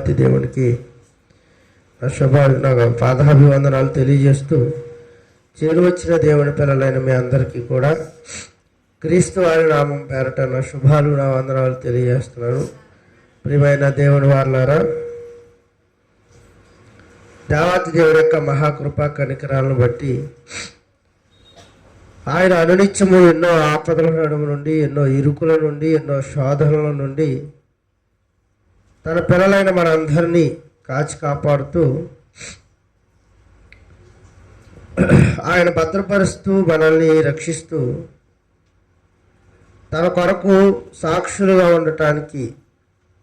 దేవాతి దేవునికి నా పాదాభివందనాలు తెలియజేస్తూ చేరువచ్చిన దేవుని పిల్లలైన మీ అందరికీ కూడా క్రీస్తు వారి నామం పేరట నా శుభాలు, నా వందనాలు తెలియజేస్తున్నాను. ప్రియమైన దేవుని వారలారా, దేవాతి దేవుడి యొక్క మహాకృప కనికరాలను బట్టి ఆయన అనునిత్యము ఎన్నో ఆపదల నడుము నుండి, ఎన్నో ఇరుకుల నుండి, ఎన్నో శోధనల నుండి తన పిల్లలైన మనందరినీ కాచి కాపాడుతూ ఆయన భద్రపరుస్తూ మనల్ని రక్షిస్తూ తన కొరకు సాక్షులుగా ఉండటానికి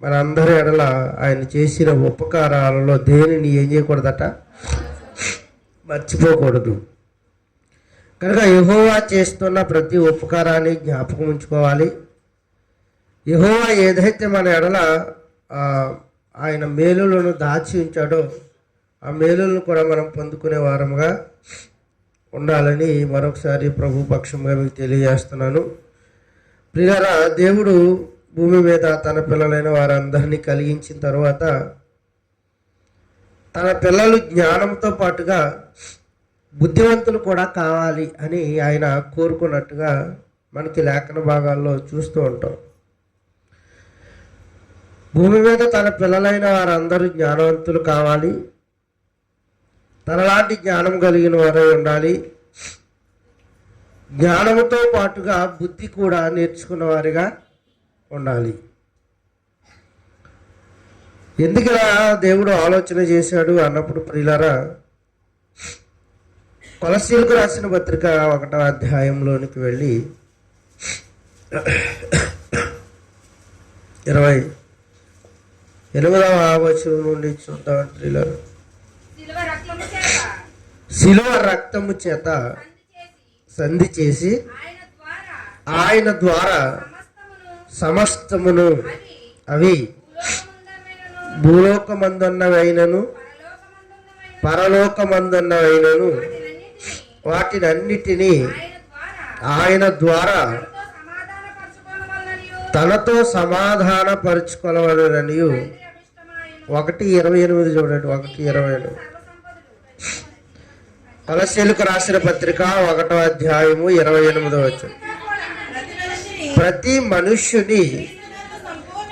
మనందరి ఎడల ఆయన చేసిన ఉపకారాలలో దేనిని ఏం చేయకూడదట, మర్చిపోకూడదు. కనుక యెహోవా చేస్తున్న ప్రతి ఉపకారాన్ని జ్ఞాపకం ఉంచుకోవాలి. యెహోవా ఏదైతే మన ఎడల ఆయన మేలులను దాచి ఉంచాడో ఆ మేలులను కూడా మనం పొందుకునే వారముగా ఉండాలని మరొకసారి ప్రభు పక్షంగా మీకు తెలియజేస్తున్నాను. ప్రియులారా, దేవుడు భూమి మీద తన పిల్లలైన వారందరినీ కలిగించిన తర్వాత తన పిల్లలు జ్ఞానంతో పాటుగా బుద్ధివంతులు కూడా కావాలి అని ఆయన కోరుకున్నట్టుగా మనకి లేఖన భాగాల్లో చూస్తూ ఉంటాం. భూమి మీద తన పిల్లలైన వారందరూ జ్ఞానవంతులు కావాలి, తనలాంటి జ్ఞానం కలిగిన వారై ఉండాలి, జ్ఞానంతో పాటుగా బుద్ధి కూడా నేర్చుకున్న వారిగా ఉండాలి. ఎందుకలా దేవుడు ఆలోచన చేశాడు అన్నప్పుడు ప్రియులారా, కొలస్సీలకు రాసిన పత్రిక 1వ అధ్యాయంలోనికి వెళ్ళి 28వ వచనం నుండి చూద్దాం. ప్రియులారా, శిలువ రక్తము చేత సంధి చేసి ఆయన ద్వారా సమస్తమును, అవి భూలోకమందున్నవైనను పరలోకమందున్నవైనను వాటినన్నిటినీ ఆయన ద్వారా తనతో సమాధానపరుచుకోవాలని 1:28 చూడండి. 1:28 కొలస్సీలకు రాసిన పత్రిక 1వ అధ్యాయము 28వ వచనం. ప్రతి మనుష్యుని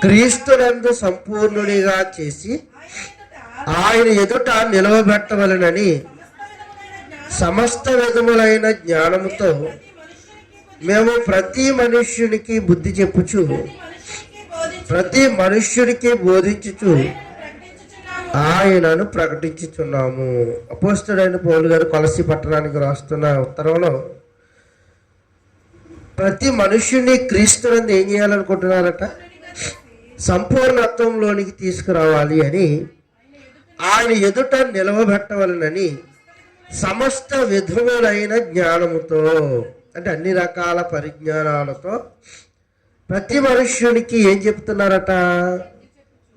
క్రీస్తునందు సంపూర్ణునిగా చేసి ఆయన ఎదుట నిలవబెట్టవలనని సమస్త విధములైన జ్ఞానముతో మేము ప్రతి మనుష్యునికి బుద్ధి చెప్పుచు, ప్రతి మనుష్యునికి బోధించుచు ఆయనను ప్రకటించుచున్నాము. అపోస్తలుడైన పౌలు గారు కొలస్సీ పట్టణానికి రాస్తున్న ఉత్తరంలో ప్రతి మనుష్యుని క్రీస్తునందు ఏం చేయాలనుకుంటున్నారట, సంపూర్ణత్వంలోనికి తీసుకురావాలి అని, ఆయన ఎదుట నిలవబెట్టవలనని సమస్త విధములైన జ్ఞానముతో, అంటే అన్ని రకాల పరిజ్ఞానాలతో ప్రతి మనుష్యునికి ఏం చెప్తున్నారట,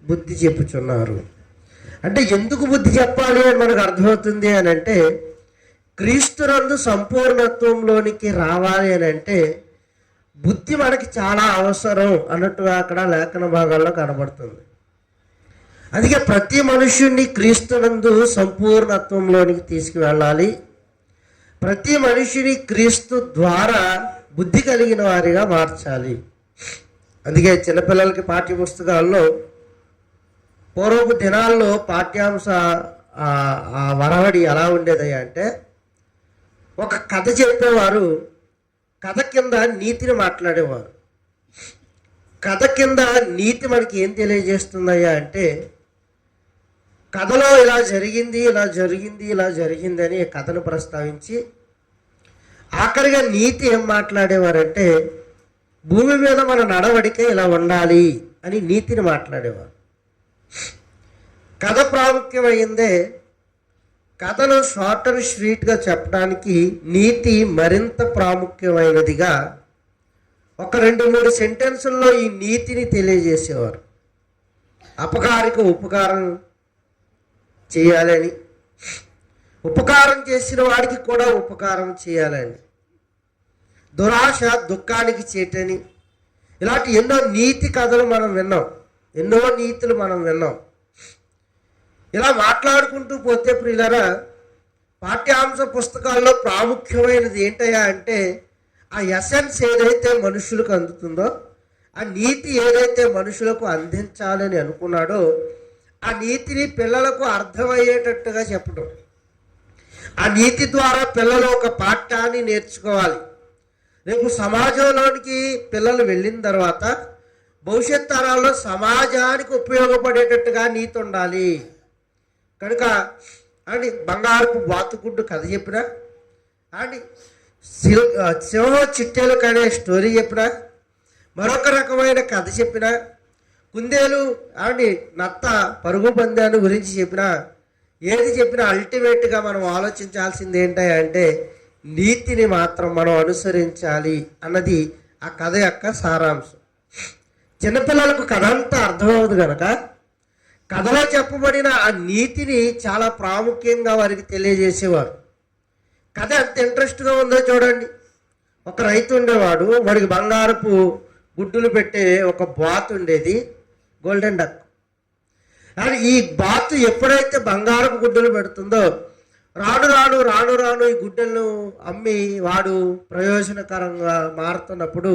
బుద్ధి చెప్పుచున్నారు. అంటే ఎందుకు బుద్ధి చెప్పాలి అని మనకు అర్థమవుతుంది అని అంటే, క్రీస్తునందు సంపూర్ణత్వంలోనికి రావాలి అని అంటే బుద్ధి మనకి చాలా అవసరం అన్నట్టుగా అక్కడ లేఖన భాగాల్లో కనబడుతుంది. అందుకే ప్రతి మనుష్యుడిని క్రీస్తునందు సంపూర్ణత్వంలోనికి తీసుకువెళ్ళాలి. ప్రతి మనిషిని క్రీస్తు ద్వారా బుద్ధి కలిగిన వారిగా మార్చాలి. అందుకే చిన్నపిల్లలకి పాఠ్య పుస్తకాల్లో పూర్వపు దినాల్లో పాఠ్యాంశ వరవడి ఎలా ఉండేది అంటే, ఒక కథ చెప్పేవారు కథ కింద నీతిని మాట్లాడేవారు. కథ కింద నీతి మనకి ఏం తెలియజేస్తుందయ్యా అంటే, కథలో ఇలా జరిగింది, ఇలా జరిగింది, ఇలా జరిగిందని కథను ప్రస్తావించి ఆఖరిగా నీతి ఏం మాట్లాడేవారంటే, భూమి మీద మన నడవడిక ఇలా ఉండాలి అని నీతిని మాట్లాడేవారు. కథ ప్రాముఖ్యమైందే, కథను షార్ట్ అండ్ స్వీట్గా చెప్పడానికి నీతి మరింత ప్రాముఖ్యమైనదిగా ఒక 2-3 సెంటెన్సుల్లో ఈ నీతిని తెలియజేసేవారు. అపకారికి ఉపకారం చేయాలని, ఉపకారం చేసిన వాడికి కూడా ఉపకారం చేయాలని, దురాశ దుఃఖానికి చేటని, ఇలాంటి ఎన్నో నీతి కథలు మనం విన్నాం, ఎన్నో నీతులు మనం విన్నాం. ఇలా మాట్లాడుకుంటూ పోతే ప్రియులారా, పాఠ్యాంశ పుస్తకాల్లో ప్రాముఖ్యమైనది ఏంటయ్యా అంటే ఆ ఎసెన్స్ ఏదైతే మనుషులకు అందుతుందో, ఆ నీతి ఏదైతే మనుషులకు అందించాలని అనుకున్నాడో ఆ నీతిని పిల్లలకు అర్థమయ్యేటట్టుగా చెప్పడం. ఆ నీతి ద్వారా పిల్లలు ఒక పాఠాన్ని నేర్చుకోవాలి. రేపు సమాజంలోనికి పిల్లలు వెళ్ళిన తర్వాత భవిష్యత్ తరాల్లో సమాజానికి ఉపయోగపడేటట్టుగా నీతి ఉండాలి. కనుక అండి బంగారపు బాతుగుడ్డు కథ చెప్పినా, అండి సింహం చిట్టెలు అనే స్టోరీ చెప్పినా, మరొక రకమైన కథ చెప్పినా, కుందేలు అండి నత్త పరుగు పందాన్ని గురించి చెప్పినా, ఏది చెప్పినా అల్టిమేట్గా మనం ఆలోచించాల్సింది ఏంటంటే నీతిని మాత్రం మనం అనుసరించాలి అన్నది ఆ కథ యొక్క సారాంశం. చిన్నపిల్లలకు కథ అంతా అర్థమవుతుంది కనుక కథలో చెప్పబడిన ఆ నీతిని చాలా ప్రాముఖ్యంగా వారికి తెలియజేసేవారు. కథ ఎంత ఇంట్రెస్ట్గా ఉందో చూడండి. ఒక రైతు ఉండేవాడు, వాడికి బంగారపు గుడ్డులు పెట్టే ఒక బాతు ఉండేది, గోల్డెన్ డక్. కానీ ఈ బాతు ఎప్పుడైతే బంగారపు గుడ్డలు పెడుతుందో రాను రాను రాను రాను ఈ గుడ్డలను అమ్మి వాడు ప్రయోజనకరంగా మారుతున్నప్పుడు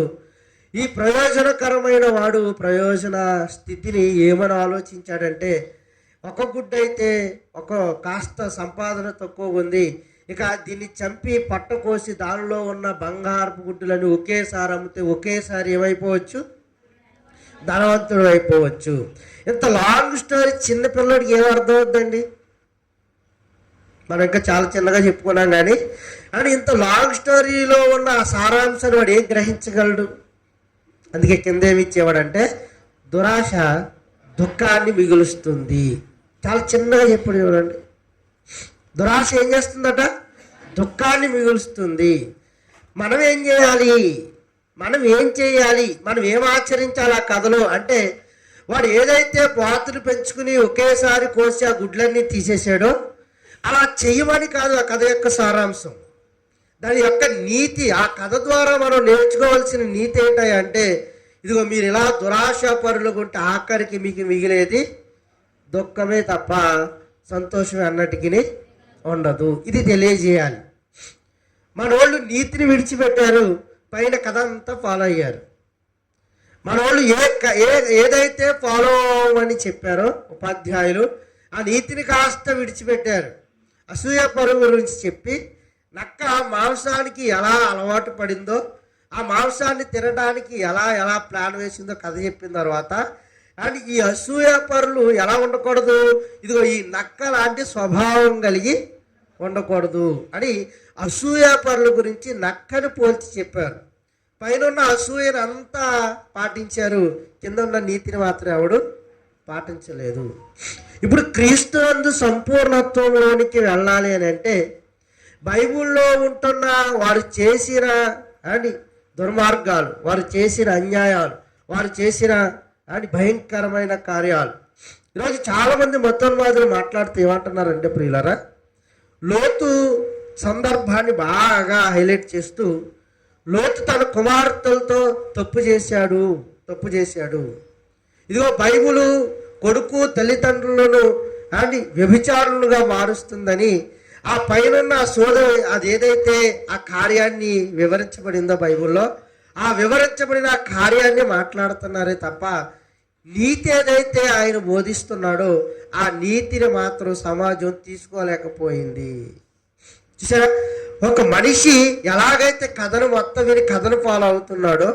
ఈ ప్రయోజనకరమైన వాడు ప్రయోజన స్థితిని ఏమని ఆలోచించాడంటే, ఒక గుడ్డ అయితే ఒక కాస్త సంపాదన తక్కువ ఉంది, ఇక దీన్ని చంపి పట్ట కోసి దానిలో ఉన్న బంగారపు గుడ్డలను ఒకేసారి అమ్మితే ఒకేసారి ఏమైపోవచ్చు, ధనవంతుడు అయిపోవచ్చు. ఇంత లాంగ్ స్టోరీ చిన్నపిల్లడికి ఏమర్థం అవుద్దండి? మనం ఇంకా చాలా చిన్నగా చెప్పుకున్నాం కానీ ఇంత లాంగ్ స్టోరీలో ఉన్న ఆ సారాంశాన్ని వాడు ఏం గ్రహించగలడు? అందుకే కింద ఏమి ఇచ్చేవాడంటే దురాశ దుఃఖాన్ని మిగులుస్తుంది. చాలా చిన్నగా చెప్పాడు చూడండి. దురాశ ఏం చేస్తుందట? దుఃఖాన్ని మిగులుస్తుంది. మనం ఏం చేయాలి? మనం ఏం ఆచరించాలి ఆ కథలో అంటే, వాడు ఏదైతే బాతులు పెంచుకుని ఒకేసారి కోసి ఆ గుడ్లన్నీ తీసేసాడో అలా చెయ్యమని కాదు ఆ కథ యొక్క సారాంశం. దాని యొక్క నీతి, ఆ కథ ద్వారా మనం నేర్చుకోవాల్సిన నీతి ఏంటంటే, ఇదిగో మీరు ఇలా దురాశ పరులుకుంటే ఆఖరికి మీకు మిగిలేది దుఃఖమే తప్ప సంతోషమే అన్నటికి ఉండదు. ఇది తెలియజేయాలి. మన వాళ్ళు నీతిని విడిచిపెట్టారు, పైన కథ అంతా ఫాలో అయ్యారు. మన వాళ్ళు ఏదైతే ఫాలో అవ్వమని చెప్పారో ఉపాధ్యాయులు, ఆ నీతిని కాస్త విడిచిపెట్టారు. అసూయ పరుగు గురించి చెప్పి నక్క మాంసానికి ఎలా అలవాటు పడిందో, ఆ మాంసాన్ని తినడానికి ఎలా ప్లాన్ వేసిందో కథ చెప్పిన తర్వాత, అండ్ ఈ అసూయ పరులు ఎలా ఉండకూడదు, ఇదిగో ఈ నక్క లాంటి స్వభావం కలిగి ఉండకూడదు అని అసూయ పరుల గురించి నక్కని పోల్చి చెప్పారు. పైన ఉన్న అసూయను అంతా పాటించారు, కింద ఉన్న నీతిని మాత్రం ఎవడు పాటించలేదు. ఇప్పుడు క్రీస్తు నందు సంపూర్ణత్వంలోనికి వెళ్ళాలి అని అంటే బైబిల్లో ఉంటున్న వారు చేసిన దుర్మార్గాలు, వారు చేసిన అన్యాయాలు, వారు చేసిన భయంకరమైన కార్యాలు. ఈరోజు చాలామంది మతోన్మాదులు మాట్లాడుతూ ఏమంటున్నారంటే ప్రియులారా, లోతు సందర్భాన్ని బాగా హైలైట్ చేస్తూ, లోతు తన కుమార్తెలతో తప్పు చేశాడు. ఇదిగో బైబిలు కొడుకు తల్లిదండ్రులను వ్యభిచారులుగా మారుస్తుందని ఆ పైన అది ఏదైతే ఆ కార్యాన్ని వివరించబడిందో బైబిల్లో, ఆ వివరించబడిన ఆ కార్యాన్ని మాట్లాడుతున్నారే తప్ప నీతి ఏదైతే ఆయన బోధిస్తున్నాడో ఆ నీతిని మాత్రం సమాజం తీసుకోలేకపోయింది. చూసారా, ఒక మనిషి ఎలాగైతే కథను మొత్తం విని కథను ఫాలో అవుతున్నాడో,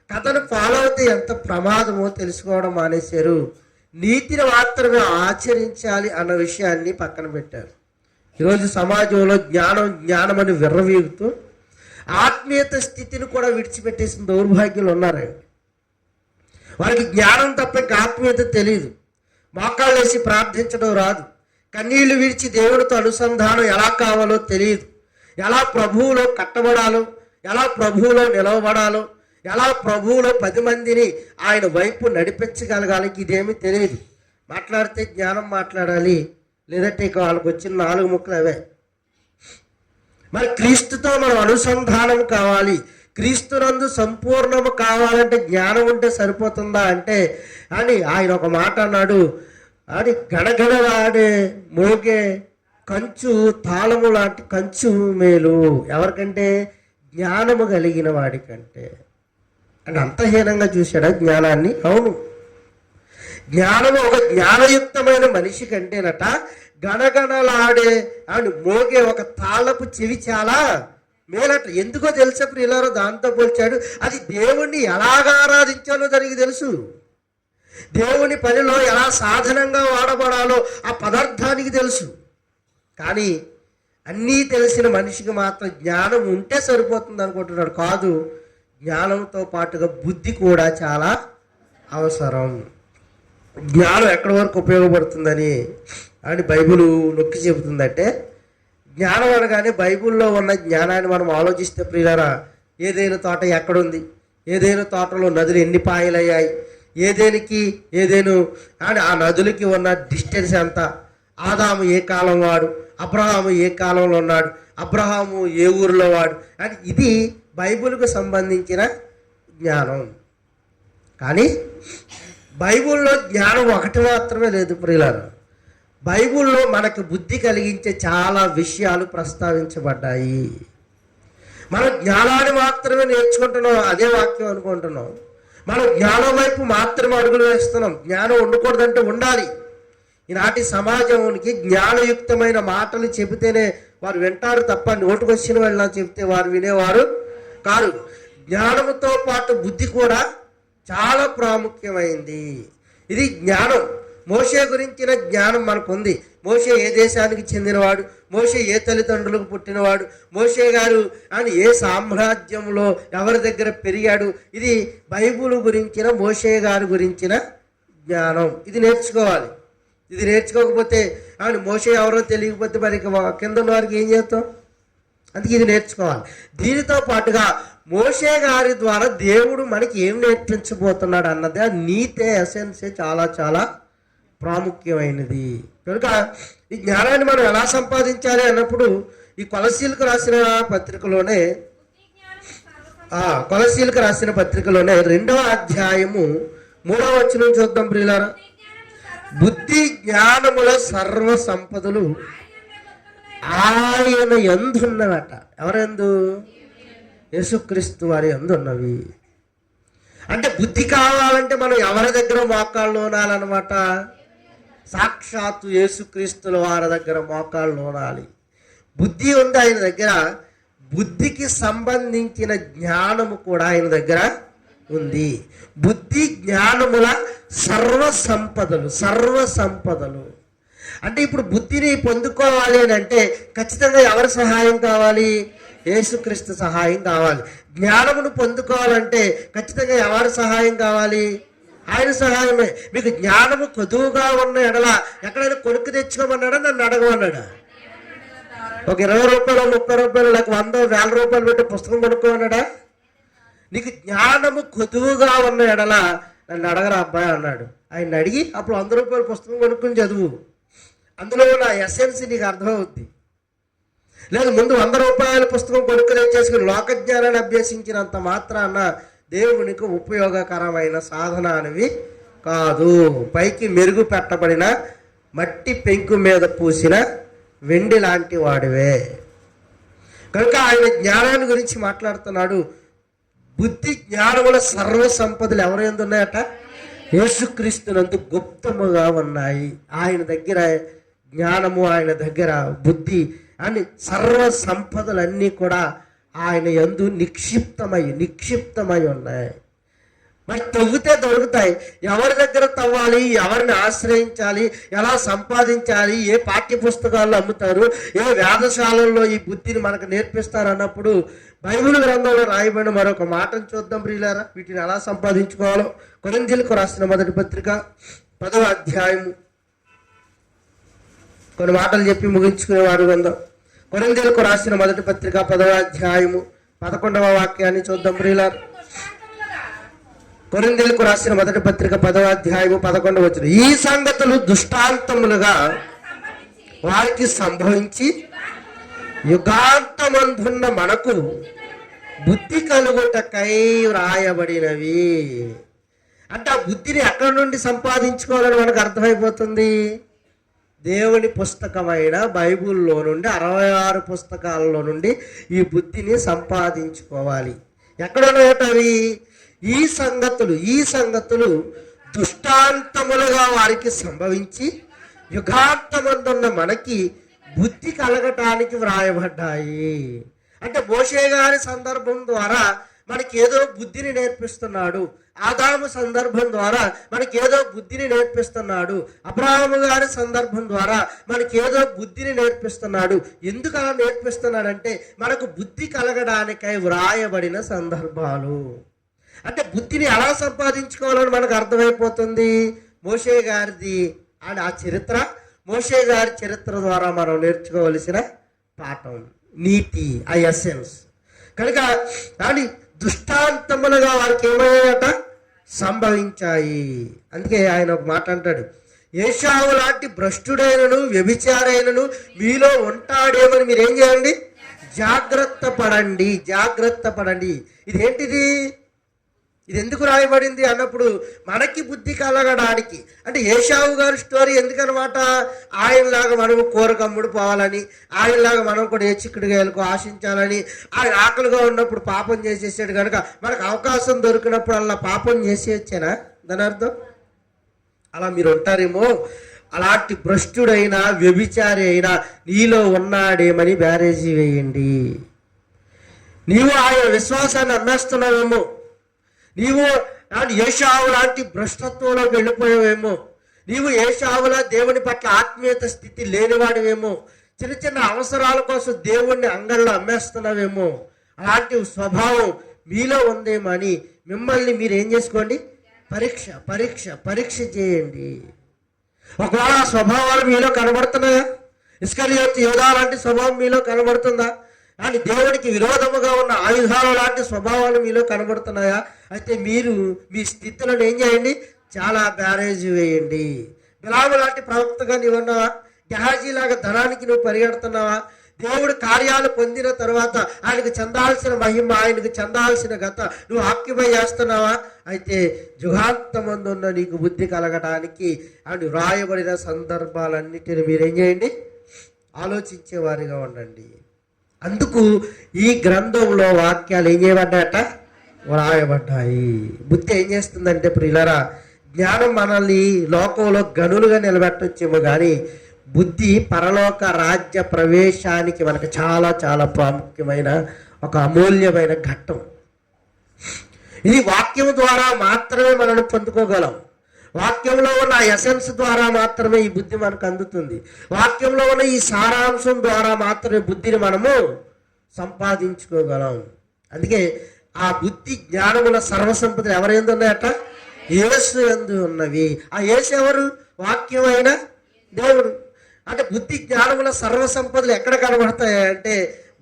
కథను ఫాలో అవుతే ఎంత ప్రమాదమో తెలుసుకోవడం మానేశారు. నీతిని మాత్రమే ఆచరించాలి అన్న విషయాన్ని పక్కన పెట్టారు. ఈరోజు సమాజంలో జ్ఞానం అని విర్రవీగుతూ ఆత్మీయత స్థితిని కూడా విడిచిపెట్టేసిన దౌర్భాగ్యులు ఉన్నారండి. వారికి జ్ఞానం తప్ప ఇంకా ఆత్మీయత తెలియదు. మోకాళ్ళు వేసి ప్రార్థించడం రాదు. కన్నీళ్లు విడిచి దేవుడితో అనుసంధానం ఎలా కావాలో తెలియదు. ఎలా ప్రభువులో కట్టబడాలో, ఎలా ప్రభువులో నిలవబడాలో, ఎలా ప్రభువులో 10 మందిని ఆయన వైపు నడిపించగలగాలి, ఇదేమీ తెలియదు. మాట్లాడితే జ్ఞానం మాట్లాడాలి, లేదంటే ఇక వాళ్ళకి వచ్చిన 4 ముక్కలు అవే. మరి క్రీస్తుతో మనం అనుసంధానం కావాలి, క్రీస్తునందు సంపూర్ణము కావాలంటే జ్ఞానం ఉంటే సరిపోతుందా అంటే ఆయన ఒక మాట అన్నాడు, ఆడి గడగడలాడే మోగే కంచు తాళము లాంటి కంచు మేలు ఎవరికంటే జ్ఞానము కలిగిన వాడికంటే. అని అంతహీనంగా చూశాడా జ్ఞానాన్ని? అవును. జ్ఞానము ఒక జ్ఞానయుక్తమైన మనిషి కంటేనట గణగణలాడే అని మోగే ఒక తాళపు చెవి చాలా మేలట. ఎందుకో తెలుసా ప్రియులారా? దాంతో పోల్చాడు. అది దేవుణ్ణి ఎలాగా ఆరాధించాలో దానికి తెలుసు. దేవుని పనిలో ఎలా సాధనంగా వాడబడాలో ఆ పదార్థానికి తెలుసు. కానీ అన్నీ తెలిసిన మనిషికి మాత్రం జ్ఞానం ఉంటే సరిపోతుంది అనుకుంటున్నాడు. కాదు, జ్ఞానంతో పాటుగా బుద్ధి కూడా చాలా అవసరం. జ్ఞానం ఎక్కడి వరకు ఉపయోగపడుతుందని అని బైబిల్ నొక్కి చెబుతుందంటే, జ్ఞానం అనగానే బైబిల్లో ఉన్న జ్ఞానాన్ని మనం ఆలోచిస్తే ప్రియులారా, ఏదైనా తోట ఎక్కడుంది, ఏదైనా తోటలో నదులు ఎన్ని పాయలయ్యాయి, ఏదేను అని ఆ నదులకి ఉన్న డిస్టెన్స్ ఎంత, ఆదాము ఏ కాలం వాడు, అబ్రహాము ఏ కాలంలో ఉన్నాడు, అబ్రహాము ఏ ఊరిలో వాడు అని ఇది బైబిల్కు సంబంధించిన జ్ఞానం. కానీ బైబిల్లో జ్ఞానం ఒకటి మాత్రమే లేదు ప్రియులారా. బైబిల్లో మనకు బుద్ధి కలిగించే చాలా విషయాలు ప్రస్తావించబడ్డాయి. మనం జ్ఞానాన్ని మాత్రమే నేర్చుకుంటున్నాం, అదే వాక్యం అనుకుంటున్నాం. మనం జ్ఞానం వైపు మాత్రమే అడుగులు వేస్తున్నాం. జ్ఞానం ఉండకూడదంటే ఉండాలి. ఈనాటి సమాజానికి జ్ఞానయుక్తమైన మాటలు చెబితేనే వారు వింటారు తప్ప నోటుకొచ్చిన వాళ్ళ చెబితే వారు వినేవారు కారు. జ్ఞానంతో పాటు బుద్ధి కూడా చాలా ప్రాముఖ్యమైంది. ఇది జ్ఞానం. మోషే గురించిన జ్ఞానం మనకు ఉంది. మోషే ఏ దేశానికి చెందినవాడు, మోషే ఏ తల్లిదండ్రులకు పుట్టినవాడు, మోషే గారు అని ఏ సామ్రాజ్యంలో ఎవరి దగ్గర పెరిగాడు, ఇది బైబిల్ గురించిన మోషే గారి గురించిన జ్ఞానం. ఇది నేర్చుకోవాలి. ఇది నేర్చుకోకపోతే అని మోషే ఎవరో తెలియకపోతే మరి కింద ఉన్న వారికి ఏం చేస్తాం? అందుకే ఇది నేర్చుకోవాలి. దీనితో పాటుగా మోషే గారి ద్వారా దేవుడు మనకి ఏం నేర్పించబోతున్నాడు అన్నది ఆ నీతే ఎసెన్సే చాలా చాలా ప్రాముఖ్యమైనది. కనుక ఈ జ్ఞానాన్ని మనం ఎలా సంపాదించాలి అన్నప్పుడు ఈ కొలసీలకు రాసిన పత్రికలోనే 2వ అధ్యాయము 3వ వచనం చూద్దాం ప్రియులారా. బుద్ధి జ్ఞానముల సర్వ సంపదలు ఆయన యందున్నవట. ఎవరందు? యేసుక్రీస్తు వారి యందు ఉన్నవి. అంటే బుద్ధి కావాలంటే మనం ఎవరి దగ్గర మోకాళ్ళు ఓనాలన్నమాట? సాక్షాత్తు యేసుక్రీస్తుల వారి దగ్గర మోకాళ్ళు ఓనాలి. బుద్ధి ఉంది ఆయన దగ్గర. బుద్ధికి సంబంధించిన జ్ఞానము కూడా ఆయన దగ్గర ఉంది. బుద్ధి జ్ఞానముల సర్వ సంపదలు అంటే ఇప్పుడు బుద్ధిని పొందుకోవాలి అని అంటే ఖచ్చితంగా ఎవరి సహాయం కావాలి? యేసుక్రీస్తు సహాయం కావాలి. జ్ఞానమును పొందుకోవాలంటే ఖచ్చితంగా ఎవరి సహాయం కావాలి? ఆయన సహాయమే. మీకు జ్ఞానము కొదువుగా ఉన్న ఎడల ఎక్కడైనా కొనుక్కు తెచ్చుకోమన్నాడా? నన్ను అడగమన్నాడా? ఒక 20 రూపాయలు 30 రూపాయలు లేక 100 1000 రూపాయలు పెట్టి పుస్తకం కొనుక్కోమన్నాడా? నీకు జ్ఞానము కొదువుగా ఉన్న ఎడల నన్ను అడగరా అబ్బాయి అన్నాడు. ఆయన అడిగి అప్పుడు 100 రూపాయల పుస్తకం కొనుక్కుని చదువు. అందులో నా ఎసెన్స్ నీకు అర్థమవుద్ది. లేదు ముందు 100 రూపాయల పుస్తకం కొనుక్కుని చేసుకుని లోకజ్ఞానాన్ని అభ్యసించినంత మాత్రాన దేవునికి ఉపయోగకరమైన సాధన అనేవి కాదు. పైకి మెరుగు పెట్టబడిన మట్టి పెంకు మీద పూసిన వెండి లాంటి వాడివే. కనుక ఆయన జ్ఞానాన్ని గురించి మాట్లాడుతున్నాడు. బుద్ధి జ్ఞానముల సర్వ సంపదలు ఎవరి యందు ఉన్నాయట? యేసుక్రీస్తునందు గుప్తముగా ఉన్నాయి. ఆయన దగ్గర జ్ఞానము, ఆయన దగ్గర బుద్ధి అని సర్వ సంపదలన్నీ కూడా ఆయన యందు నిక్షిప్తమై ఉన్నాయి. మరి తవ్వితే దొరుకుతాయి. ఎవరి దగ్గర తవ్వాలి, ఎవరిని ఆశ్రయించాలి, ఎలా సంపాదించాలి, ఏ పాఠ్య పుస్తకాల్లో అమ్ముతారు, ఏ వేదశాలల్లో ఈ బుద్ధిని మనకు నేర్పిస్తారు అన్నప్పుడు బైబిల్ గ్రంథంలో రాయబడిన మరొక మాటను చూద్దాం ప్రియులారా. వీటిని ఎలా సంపాదించుకోవాలో కొరింథీయులకు రాసిన మొదటి పత్రిక 10వ అధ్యాయము కొన్ని మాటలు చెప్పి ముగించుకునేవారు గ్రంథం. కొరింథీయులకు రాసిన మొదటి పత్రిక 10వ అధ్యాయము 11వ వాక్యాన్ని చూద్దాం ప్రియులారా. కొరింథీయులకు రాసిన మొదటి పత్రిక 10వ అధ్యాయము 11వ వచనం. ఈ సంగతులు దృష్టాంతములుగా వారికి సంభవించి యుగాంతమందున్న మనకు బుద్ధి కలుగుటకై వ్రాయబడినవి. అంటే ఆ బుద్ధిని ఎక్కడి నుండి సంపాదించుకోవాలని మనకు అర్థమైపోతుంది. దేవుని పుస్తకమైన బైబిల్లో నుండి 66 పుస్తకాలలో నుండి ఈ బుద్ధిని సంపాదించుకోవాలి. ఎక్కడ ఉన్నాయటవి? ఈ సంగతులు దృష్టాంతములుగా వారికి సంభవించి యుగాంతమందున్న మనకి బుద్ధి కలగటానికి వ్రాయబడ్డాయి. అంటే మోషే గారి సందర్భం ద్వారా మనకి ఏదో బుద్ధిని నేర్పిస్తున్నాడు. ఆదాము సందర్భం ద్వారా మనకి ఏదో బుద్ధిని నేర్పిస్తున్నాడు. అబ్రహాము గారి సందర్భం ద్వారా మనకి ఏదో బుద్ధిని నేర్పిస్తున్నాడు. ఎందుకు అలా నేర్పిస్తున్నాడంటే మనకు బుద్ధి కలగడానికై వ్రాయబడిన సందర్భాలు. అంటే బుద్ధిని ఎలా సంపాదించుకోవాలని మనకు అర్థమైపోతుంది. మోషే గారిది అండ్ ఆ చరిత్ర, మోషే గారి చరిత్ర ద్వారా మనం నేర్చుకోవలసిన పాఠం, నీతి, ఆ ఎసెన్స్. కనుక కానీ దృష్టాంతములుగా వారికి ఏమయ్యాయట? సంభవించాయి. అందుకే ఆయన ఒక మాట అంటాడు, ఏశావు లాంటి భ్రష్టుడైనను వ్యభిచారైనను మీలో ఉంటాడేమని మీరేం చేయండి? జాగ్రత్త పడండి. ఇదేంటిది? ఇది ఎందుకు రాయబడింది అన్నప్పుడు మనకి బుద్ధి కలగడానికి. అంటే ఏశావు గారి స్టోరీ ఎందుకనమాట? ఆయనలాగా మనం కూరకమ్ముడు పోవాలని, ఆయనలాగా మనం కూడా ఏ చిక్కుడుగాయలకు ఆశించాలని, ఆయన ఆకలిగా ఉన్నప్పుడు పాపం చేసేసాడు కనుక మనకు అవకాశం దొరికినప్పుడు అలా పాపం చేసేయచ్చేనా దాని అర్థం? అలా మీరు ఉంటారేమో. అలాంటి భ్రష్టుడైనా వ్యభిచారి అయినా నీలో ఉన్నాడేమని బ్యారేజీ వేయండి. నీవు ఆయన విశ్వాసాన్ని అమ్మేస్తున్నావేమో, నీవు ఏశావు లాంటి భ్రష్టత్వంలోకి వెళ్ళిపోయావేమో, నీవు ఏశావులా దేవుని పట్ల ఆత్మీయత స్థితి లేనివాడివేమో, చిన్న చిన్న అవసరాల కోసం దేవుణ్ణి అంగళ్ళలో అమ్మేస్తున్నావేమో, అలాంటి స్వభావం మీలో ఉందేమో అని మిమ్మల్ని మీరు ఏం చేసుకోండి? పరీక్ష చేయండి. ఒకవేళ ఆ స్వభావాలు మీలో కనబడుతున్నాయా? ఇస్కరియోతు యోధా లాంటి స్వభావం మీలో కనబడుతుందా? కానీ దేవుడికి విరోధముగా ఉన్న ఆయుధాల లాంటి స్వభావాలు మీలో కనబడుతున్నాయా? అయితే మీరు మీ స్థితులను ఏం చేయండి? చాలా బ్యారేజ్ వేయండి. బిలాము లాంటి ప్రవక్తగా నీవు ఉన్నావా? గెహాజీ లాగా ధనానికి నువ్వు పరిగెడుతున్నావా? దేవుడు కార్యాలు పొందిన తర్వాత ఆయనకు చెందాల్సిన మహిమ, ఆయనకు చెందాల్సిన గత నువ్వు ఆక్యుపై చేస్తున్నావా? అయితే జుగాంతమందున్న నీకు బుద్ధి కలగటానికి అని వ్రాయబడిన సందర్భాలన్నిటిని మీరేం చేయండి? ఆలోచించేవారిగా ఉండండి. అందుకు ఈ గ్రంథంలో వాక్యాలు ఏం చేయబడ్డాయట? వ్రాయబడ్డాయి. బుద్ధి ఏం చేస్తుందంటే ప్రియులారా, జ్ఞానం మనల్ని లోకంలో గనులుగా నిలబెట్టొచ్చేమో కానీ బుద్ధి పరలోక రాజ్య ప్రవేశానికి మనకు చాలా చాలా ప్రాముఖ్యమైన ఒక అమూల్యమైన ఘట్టం. ఇది వాక్యం ద్వారా మాత్రమే మనం పొందుకోగలం. వాక్యంలో ఉన్న ఎసెన్స్ ద్వారా మాత్రమే ఈ బుద్ధి మనకు అందుతుంది. వాక్యంలో ఉన్న ఈ సారాంశం ద్వారా మాత్రమే బుద్ధిని మనము సంపాదించుకోగలం. అందుకే ఆ బుద్ధి జ్ఞానముల సర్వసంపదలు ఎవరైంది ఉన్నాయట? యేసు యందు ఉన్నవి. ఆ యేసు ఎవరు? వాక్యమైన దేవుడు. అంటే బుద్ధి జ్ఞానముల సర్వసంపదలు ఎక్కడ కనబడతాయి అంటే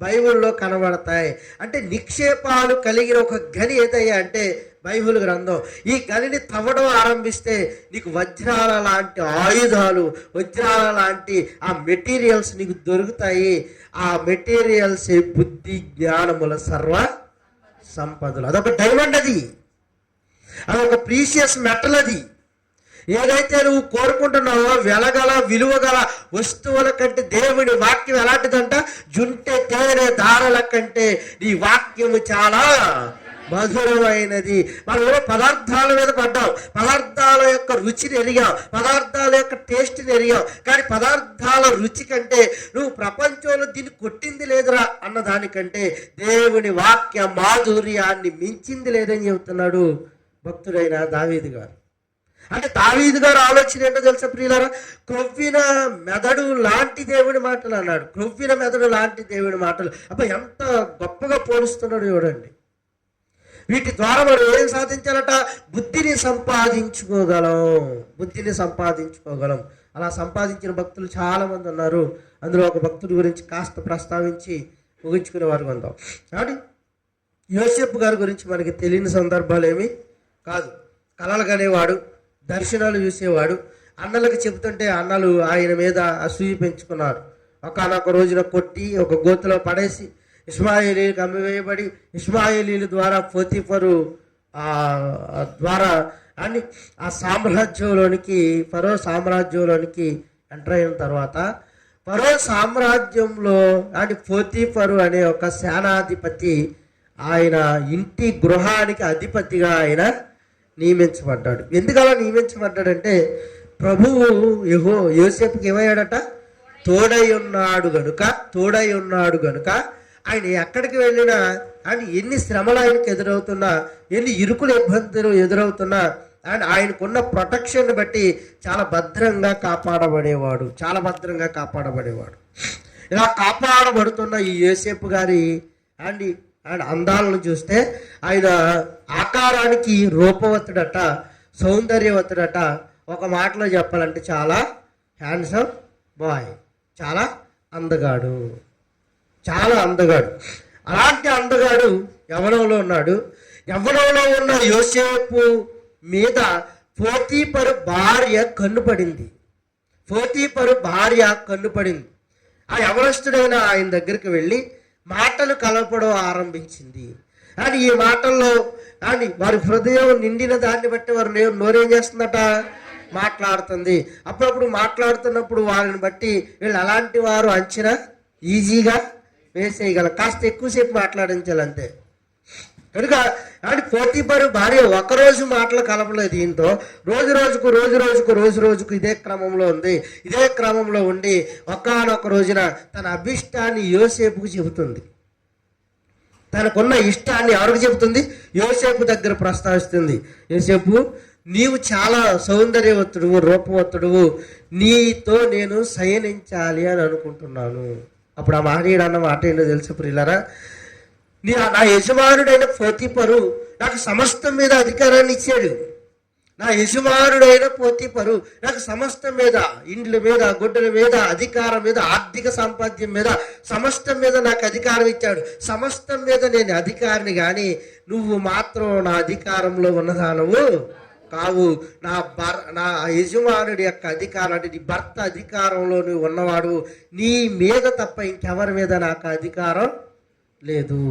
బైబిల్లో కనబడతాయి. అంటే నిక్షేపాలు కలిగిన ఒక గని ఏదయ్యా అంటే బైబిల్ గ్రంథం. ఈ గనిని తవ్వడం ఆరంభిస్తే నీకు వజ్రాల లాంటి ఆయుధాలు, వజ్రాల లాంటి ఆ మెటీరియల్స్ నీకు దొరుకుతాయి. ఆ మెటీరియల్స్ బుద్ధి జ్ఞానముల సర్వ సంపదలు. అదొక డైమండ్, అదొక ప్రీషియస్ మెటల్. అది ఏదైతే నువ్వు కోరుకుంటున్నావో వెలగల విలువగల వస్తువుల కంటే దేవుని వాక్యం ఎలాంటిదంట? జుంటె తేనె ధారల కంటే నీ వాక్యము చాలా మధురమైనది. మనం పదార్థాల మీద పడ్డాం, పదార్థాల యొక్క రుచిని ఎరిగాం, పదార్థాల యొక్క టేస్ట్ని ఎరిగాం. కానీ పదార్థాల రుచి కంటే నువ్వు ప్రపంచంలో దీన్ని కొట్టింది లేదురా అన్న దానికంటే దేవుని వాక్య మాధుర్యాన్ని మించింది లేదని చెబుతున్నాడు భక్తుడైన దావీదు గారు. అంటే దావీదు గారు ఆలోచన ఏంటో తెలుసా ప్రియులారా? క్రొవ్విన మెదడు లాంటి దేవుని మాటలు అన్నాడు. క్రొవ్విన మెదడు లాంటి దేవుని మాటలు. అబ్బా ఎంత గొప్పగా పోలుస్తున్నాడు చూడండి. వీటి ద్వారా మనం ఏం సాధించాలట? బుద్ధిని సంపాదించుకోగలం. అలా సంపాదించిన భక్తులు చాలా మంది ఉన్నారు. అందులో ఒక భక్తుడి గురించి కాస్త ప్రస్తావించి ముగించుకునే వారు కొందాం. కాబట్టి యోసేపు గారి గురించి మనకి తెలియని సందర్భాలు ఏమీ కాదు. కలలు కనేవాడు, దర్శనాలు చూసేవాడు. అన్నలకు చెబుతుంటే అన్నలు ఆయన మీద అసూయ పెంచుకున్నారు. ఒకనొక రోజున కొట్టి ఒక గోతులో పడేసి ఇష్మాయేలీలకు అమ్మివేయబడి ఇష్మాయేలీల ద్వారా పోతీఫరు ద్వారా అని ఆ సామ్రాజ్యంలోనికి ఫరో సామ్రాజ్యంలోనికి ఎంటర్ అయిన తర్వాత ఫరో సామ్రాజ్యంలో అని పోతీఫరు అనే ఒక సేనాధిపతి ఆయన ఇంటి గృహానికి అధిపతిగా ఆయన నియమించబడ్డాడు. ఎందుకు అలా నియమించబడ్డాడంటే ప్రభువు యోసేపుకి ఏమయ్యాడట, తోడై ఉన్నాడు గనుక ఆయన ఎక్కడికి వెళ్ళినా ఆయన ఎన్ని శ్రమలు ఆయనకు ఎదురవుతున్నా, ఎన్ని ఇరుకులు ఇబ్బందులు ఎదురవుతున్నా అండ్ ఆయనకున్న ప్రొటెక్షన్ బట్టి చాలా భద్రంగా కాపాడబడేవాడు. ఇలా కాపాడబడుతున్న ఈ యోసేపు గారి అండ్ అందాలను చూస్తే ఆయన ఆకారానికి రూపవతుడట, సౌందర్యవతుడట. ఒక మాటలో చెప్పాలంటే చాలా హ్యాండ్సమ్ బాయ్, చాలా అందగాడు. అలాంటి అందగాడు యవ్వనంలో ఉన్నాడు. యవ్వనంలో ఉన్న యోసేపు మీద పోతీఫరు భార్య కన్నుపడింది. ఆ యవనస్తుడైన ఆయన దగ్గరికి వెళ్ళి మాటలు కలపడం ఆరంభించింది. అని ఈ మాటల్లో అని వారి హృదయం నిండిన దాన్ని బట్టి వారు నోరేం చేస్తుందట, మాట్లాడుతుంది. అప్పుడప్పుడు మాట్లాడుతున్నప్పుడు వారిని బట్టి వీళ్ళు అలాంటి వారు అంచనా ఈజీగా వేసేయగల, కాస్త ఎక్కువసేపు మాట్లాడించాలంతే. కనుక అని పోతీఫరు భార్య ఒకరోజు మాటలు కలపలేదు ఈయనతో. రోజు రోజుకు ఇదే క్రమంలో ఉండి ఒకానొక రోజున తన అభిష్టాన్ని యోసేపుకు చెబుతుంది. తనకున్న ఇష్టాన్ని ఎవరికి చెబుతుంది? యోసేపు దగ్గర ప్రస్తావిస్తుంది. యోసేపు, నీవు చాలా సౌందర్యవతుడువు, రూపవతుడువు, నీతో నేను శయనించాలి అని అనుకుంటున్నాను. అప్పుడు ఆ మహనీయుడు అన్న మాట ఏంటో తెలుసు ప్రియులారా, నా యజమానుడైన పోతీఫరు నాకు సమస్తం మీద అధికారాన్ని ఇచ్చాడు. నాకు సమస్తం మీద, ఇండ్ల మీద, గుడ్డల మీద, అధికారం మీద, ఆర్థిక సంపాద్యం మీద, సమస్తం మీద నాకు అధికారం ఇచ్చాడు. సమస్తం మీద నేను అధికారిని, కానీ నువ్వు మాత్రం నా అధికారంలో ఉన్నదానవు కావు. నా యజమానుడి యొక్క అధికారం అంటే నీ భర్త అధికారంలో నువ్వు ఉన్నవాడు. నీ మీద తప్ప ఇంకెవరి మీద నాకు అధికారం లేదు.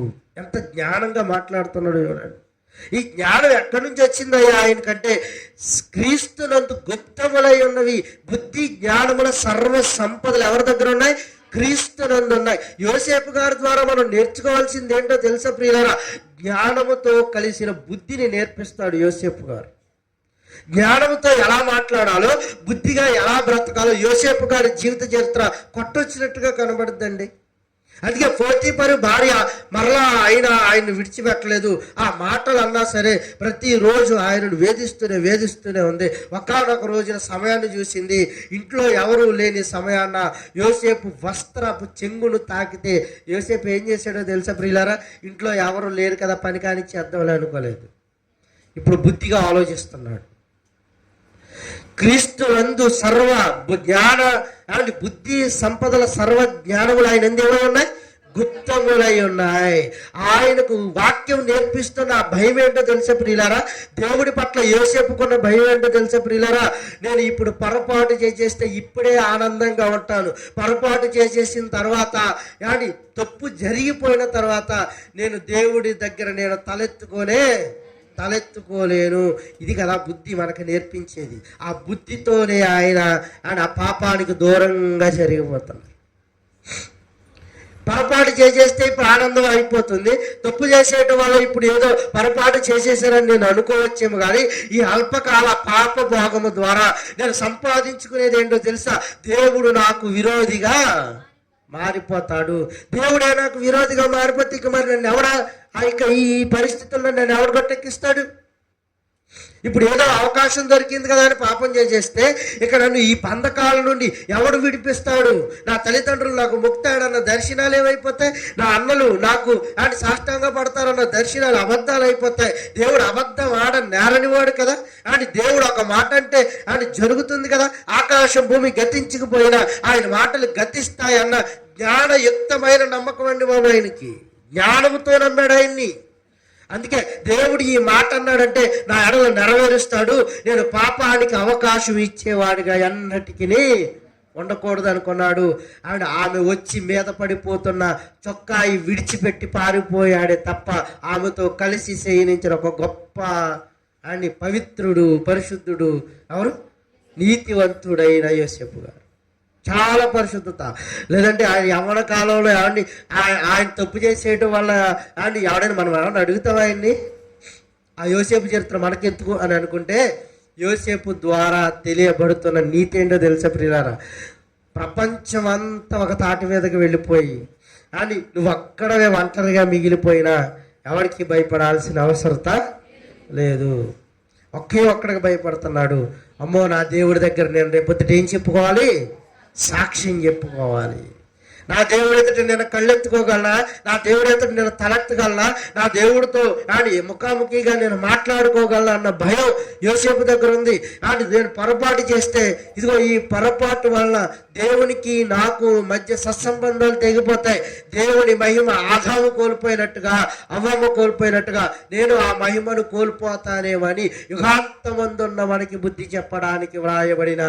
ఎంత జ్ఞానంగా మాట్లాడుతున్నాడు చూడండి. ఈ జ్ఞానం ఎక్కడి నుంచి వచ్చిందయ్యా ఆయనకంటే, క్రీస్తునందు గుప్తములై ఉన్నవి బుద్ధి జ్ఞానముల సర్వ సంపదలు ఎవరి దగ్గర ఉన్నాయి? క్రీస్తునందు ఉన్నాయి. యోసేపు గారి ద్వారా మనం నేర్చుకోవాల్సింది ఏంటో తెలుసా ప్రియులారా? జ్ఞానముతో కలిసిన బుద్ధిని నేర్పిస్తాడు యోసేపు గారు. జ్ఞానంతో ఎలా మాట్లాడాలో, బుద్ధిగా ఎలా బ్రతకాలో యోసేపు గారి జీవిత చరిత్ర కొట్టొచ్చినట్టుగా కనబడుద్దండి. అందుకే పోతీఫరు భార్య మరలా ఆయన విడిచిపెట్టలేదు. ఆ మాటలు అన్నా సరే ప్రతిరోజు ఆయనను వేధిస్తూనే ఉంది. ఒకానొక రోజున సమయాన్ని చూసింది. ఇంట్లో ఎవరు లేని సమయాన్న యోసేపు వస్త్రపు చెంగును తాకితే యోసేపు ఏం చేశాడో తెలుసా ప్రియులారా? ఇంట్లో ఎవరు లేరు కదా, పని కాని చేద్దామని అనుకోలేదు. ఇప్పుడు బుద్ధిగా ఆలోచిస్తున్నాడు. క్రీస్తునందు సర్వ జ్ఞాన అంటే బుద్ధి సంపదల సర్వ జ్ఞానములు ఆయన ఏమై ఉన్నాయి? గుప్తములై ఉన్నాయి. ఆయనకు వాక్యం నేర్పిస్తున్న ఆ భయం ఏంటో తెలుసా ప్రియులారా? దేవుడి పట్ల యోసేపుకున్న భయం ఏంటో తెలుసా ప్రియులారా? నేను ఇప్పుడు పొరపాటు చేసేస్తే ఇప్పుడే ఆనందంగా ఉంటాను, పొరపాటు చేసేసిన తర్వాత కానీ తప్పు జరిగిపోయిన తర్వాత నేను దేవుడి దగ్గర నేను తలెత్తుకోలేను. ఇది కదా బుద్ధి మనకు నేర్పించేది. ఆ బుద్ధితోనే ఆయన ఆ పాపానికి దూరంగా జరిగిపోతున్నారు. పొరపాటు చేసేస్తే ఇప్పుడు ఆనందం అయిపోతుంది. తప్పు చేసేట వాళ్ళు ఇప్పుడు ఏదో పొరపాటు చేసేసారని నేను అనుకోవచ్చేమో, కానీ ఈ అల్పకాల పాప భోగము ద్వారా నేను సంపాదించుకునేది ఏంటో తెలుసా? దేవుడు నాకు విరోధిగా మారిపోతాడు. దేవుడే నాకు విరోధిగా మారిపోతే ఇక మరి నన్ను ఈ పరిస్థితుల్లో నన్ను ఎవడు గట్టెక్కిస్తాడు? ఇప్పుడు ఏదో అవకాశం దొరికింది కదా అని పాపం చేసేస్తే ఇక నన్ను ఈ బంధకాల నుండి ఎవడు విడిపిస్తాడు? నా తల్లిదండ్రులు నాకు ముక్తాడన్న దర్శనాలు ఏమైపోతాయి? నా అన్నలు నాకు సాష్టాంగ పడతారన్న దర్శనాలు అబద్ధాలు అయిపోతాయి. దేవుడు అబద్ధం నేరనివాడు కదా. దేవుడు ఒక మాట అంటే జరుగుతుంది కదా. ఆకాశం భూమి గతించకపోయినా ఆయన మాటలు గతిస్తాయన్న జ్ఞానయుక్తమైన నమ్మకం అండి బాబు ఆయనకి. జ్ఞానంతో నమ్మాడు ఆయన్ని. అందుకే దేవుడు ఈ మాట అన్నాడంటే నా ఎడలు నెరవేరుస్తాడు. నేను పాపానికి అవకాశం ఇచ్చేవాడిగా ఎన్నటికీ ఉండకూడదు అనుకున్నాడు. ఆమె వచ్చి మీద పడిపోతున్న చొక్కాయి విడిచిపెట్టి పారిపోయాడే తప్ప ఆమెతో కలిసి శయనించిన ఒక గొప్ప అని పవిత్రుడు, పరిశుద్ధుడు ఎవరు? నీతివంతుడైన యోసేపు గారు. చాలా పరిశుద్ధత. లేదంటే ఆయన యవ్వన కాలంలో ఆయన తప్పు చేసేయటం వల్ల ఎవడైనా మనం ఏమన్నా అడుగుతాం ఆయన్ని? ఆ యోసేపు చరిత్ర మనకెందుకు అని అనుకుంటే, యోసేపు ద్వారా తెలియబడుతున్న నీతి ఏంటో తెలుసా ప్రియులారా? ప్రపంచం అంతా ఒక తాటి మీదకి వెళ్ళిపోయి నువ్వు అక్కడే ఒంటరిగా మిగిలిపోయినా ఎవరికి భయపడాల్సిన అవసరత లేదు. ఒక్కడికి భయపడుతున్నాడు. అమ్మో, నా దేవుడి దగ్గర నేను రేపొద్దుట ఏం చెప్పుకోవాలి? సాక్ష్యం చెప్పుకోవాలి. నా దేవుడి ఎదుట నేను కళ్ళెత్తుకోగలనా? నా దేవుడి ఎదుట నేను తలెత్తగలనా? నా దేవుడితో ముఖాముఖిగా నేను మాట్లాడుకోగలనా అన్న భయం యోసేపు దగ్గర ఉంది. నేను పొరపాటు చేస్తే ఇదిగో ఈ పొరపాటు వలన దేవునికి నాకు మధ్య సత్సంబంధాలు తెగిపోతాయి. దేవుని మహిమ ఆదాము కోల్పోయినట్టుగా, అవ్వమ్మ కోల్పోయినట్టుగా నేను ఆ మహిమను కోల్పోతానేమని యుగాంతమందున్న మనకి బుద్ధి చెప్పడానికి వ్రాయబడిన